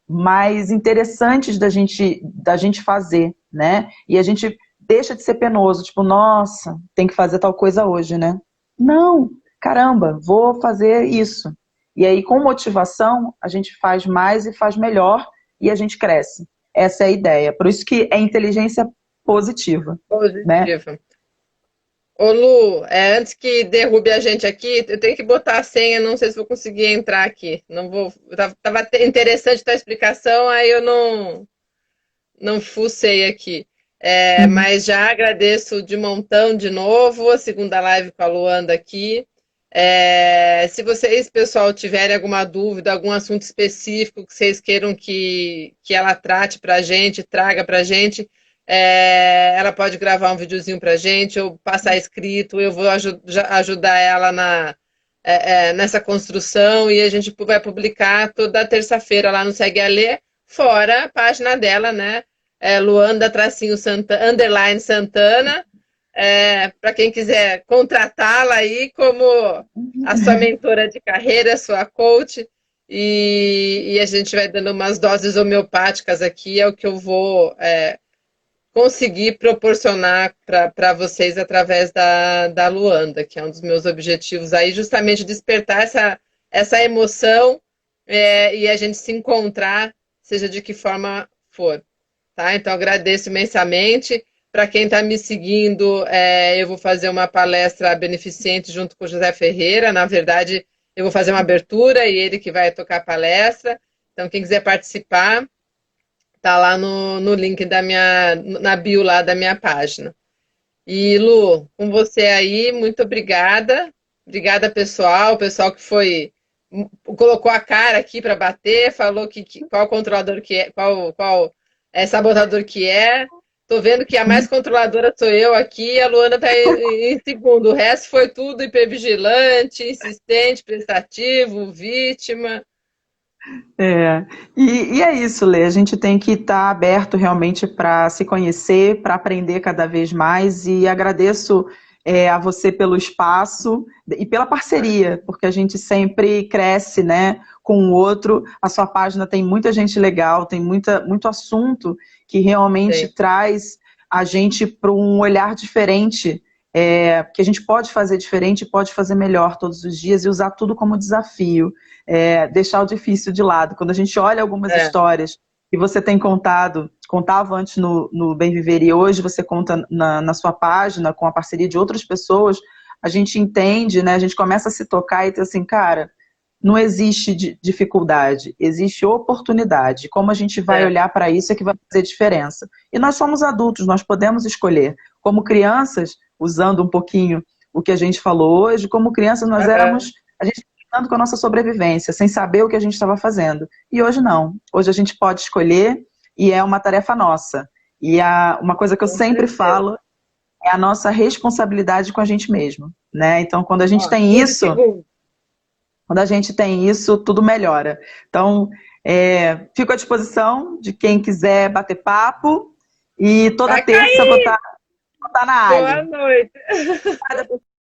mais interessantes da gente fazer, né? E a gente deixa de ser penoso, tipo, nossa, tem que fazer tal coisa hoje, né? Não, caramba, vou fazer isso. E aí, com motivação, a gente faz mais e faz melhor e a gente cresce. Essa é a ideia. Por isso que é inteligência positiva, né? Positiva. Ô Lu, antes que derrube a gente aqui, eu tenho que botar a senha, não sei se vou conseguir entrar aqui. Não vou. Tava interessante a tua explicação, aí eu não fucei aqui. Uhum. Mas já agradeço de montão de novo, a segunda live com a Luanda aqui. Se vocês, pessoal, tiverem alguma dúvida, algum assunto específico que vocês queiram que ela trate para a gente, traga para a gente, ela pode gravar um videozinho para a gente, ou passar escrito, eu vou ajudar ela nessa construção e a gente vai publicar toda terça-feira lá no Segue a Lê, fora a página dela, né? Luanda tracinho Santana, underline Santana, para quem quiser contratá-la aí como a sua mentora de carreira, sua coach, e a gente vai dando umas doses homeopáticas aqui, é o que eu vou conseguir proporcionar para vocês através da Luanda, que é um dos meus objetivos aí, justamente despertar essa emoção e a gente se encontrar, seja de que forma for. Tá? Então, agradeço imensamente. Para quem está me seguindo, eu vou fazer uma palestra beneficente junto com o José Ferreira. Na verdade, eu vou fazer uma abertura e ele que vai tocar a palestra. Então, quem quiser participar, tá lá no link na bio lá da minha página. E, Lu, com você aí, muito obrigada. Obrigada, pessoal. O pessoal que colocou a cara aqui para bater, falou qual controlador que é, qual sabotador que é. Tô vendo que a mais controladora sou eu aqui, a Luana tá em segundo. O resto foi tudo hipervigilante, insistente, prestativo, vítima. E é isso, Lê. A gente tem que estar aberto realmente para se conhecer, para aprender cada vez mais. E agradeço a você pelo espaço e pela parceria, porque a gente sempre cresce, né, com o outro. A sua página tem muita gente legal, tem muito assunto que realmente Sim. traz a gente para um olhar diferente, que a gente pode fazer diferente, pode fazer melhor todos os dias e usar tudo como desafio. Deixar o difícil de lado. Quando a gente olha algumas histórias que você tem contava antes no Bem Viver e hoje você conta na sua página com a parceria de outras pessoas, a gente entende, né? A gente começa a se tocar e ter assim, cara, não existe dificuldade, existe oportunidade. Como a gente vai olhar para isso é que vai fazer diferença. E nós somos adultos, nós podemos escolher. Como crianças, usando um pouquinho o que a gente falou hoje, como crianças nós éramos, a gente com a nossa sobrevivência, sem saber o que a gente estava fazendo. E hoje não. Hoje a gente pode escolher e é uma tarefa nossa. E uma coisa que eu sempre falo é a nossa responsabilidade com a gente mesmo, né? Então, quando a gente tem isso, tudo melhora. Então, fico à disposição de quem quiser bater papo e toda terça vou estar Tá na Boa área. noite.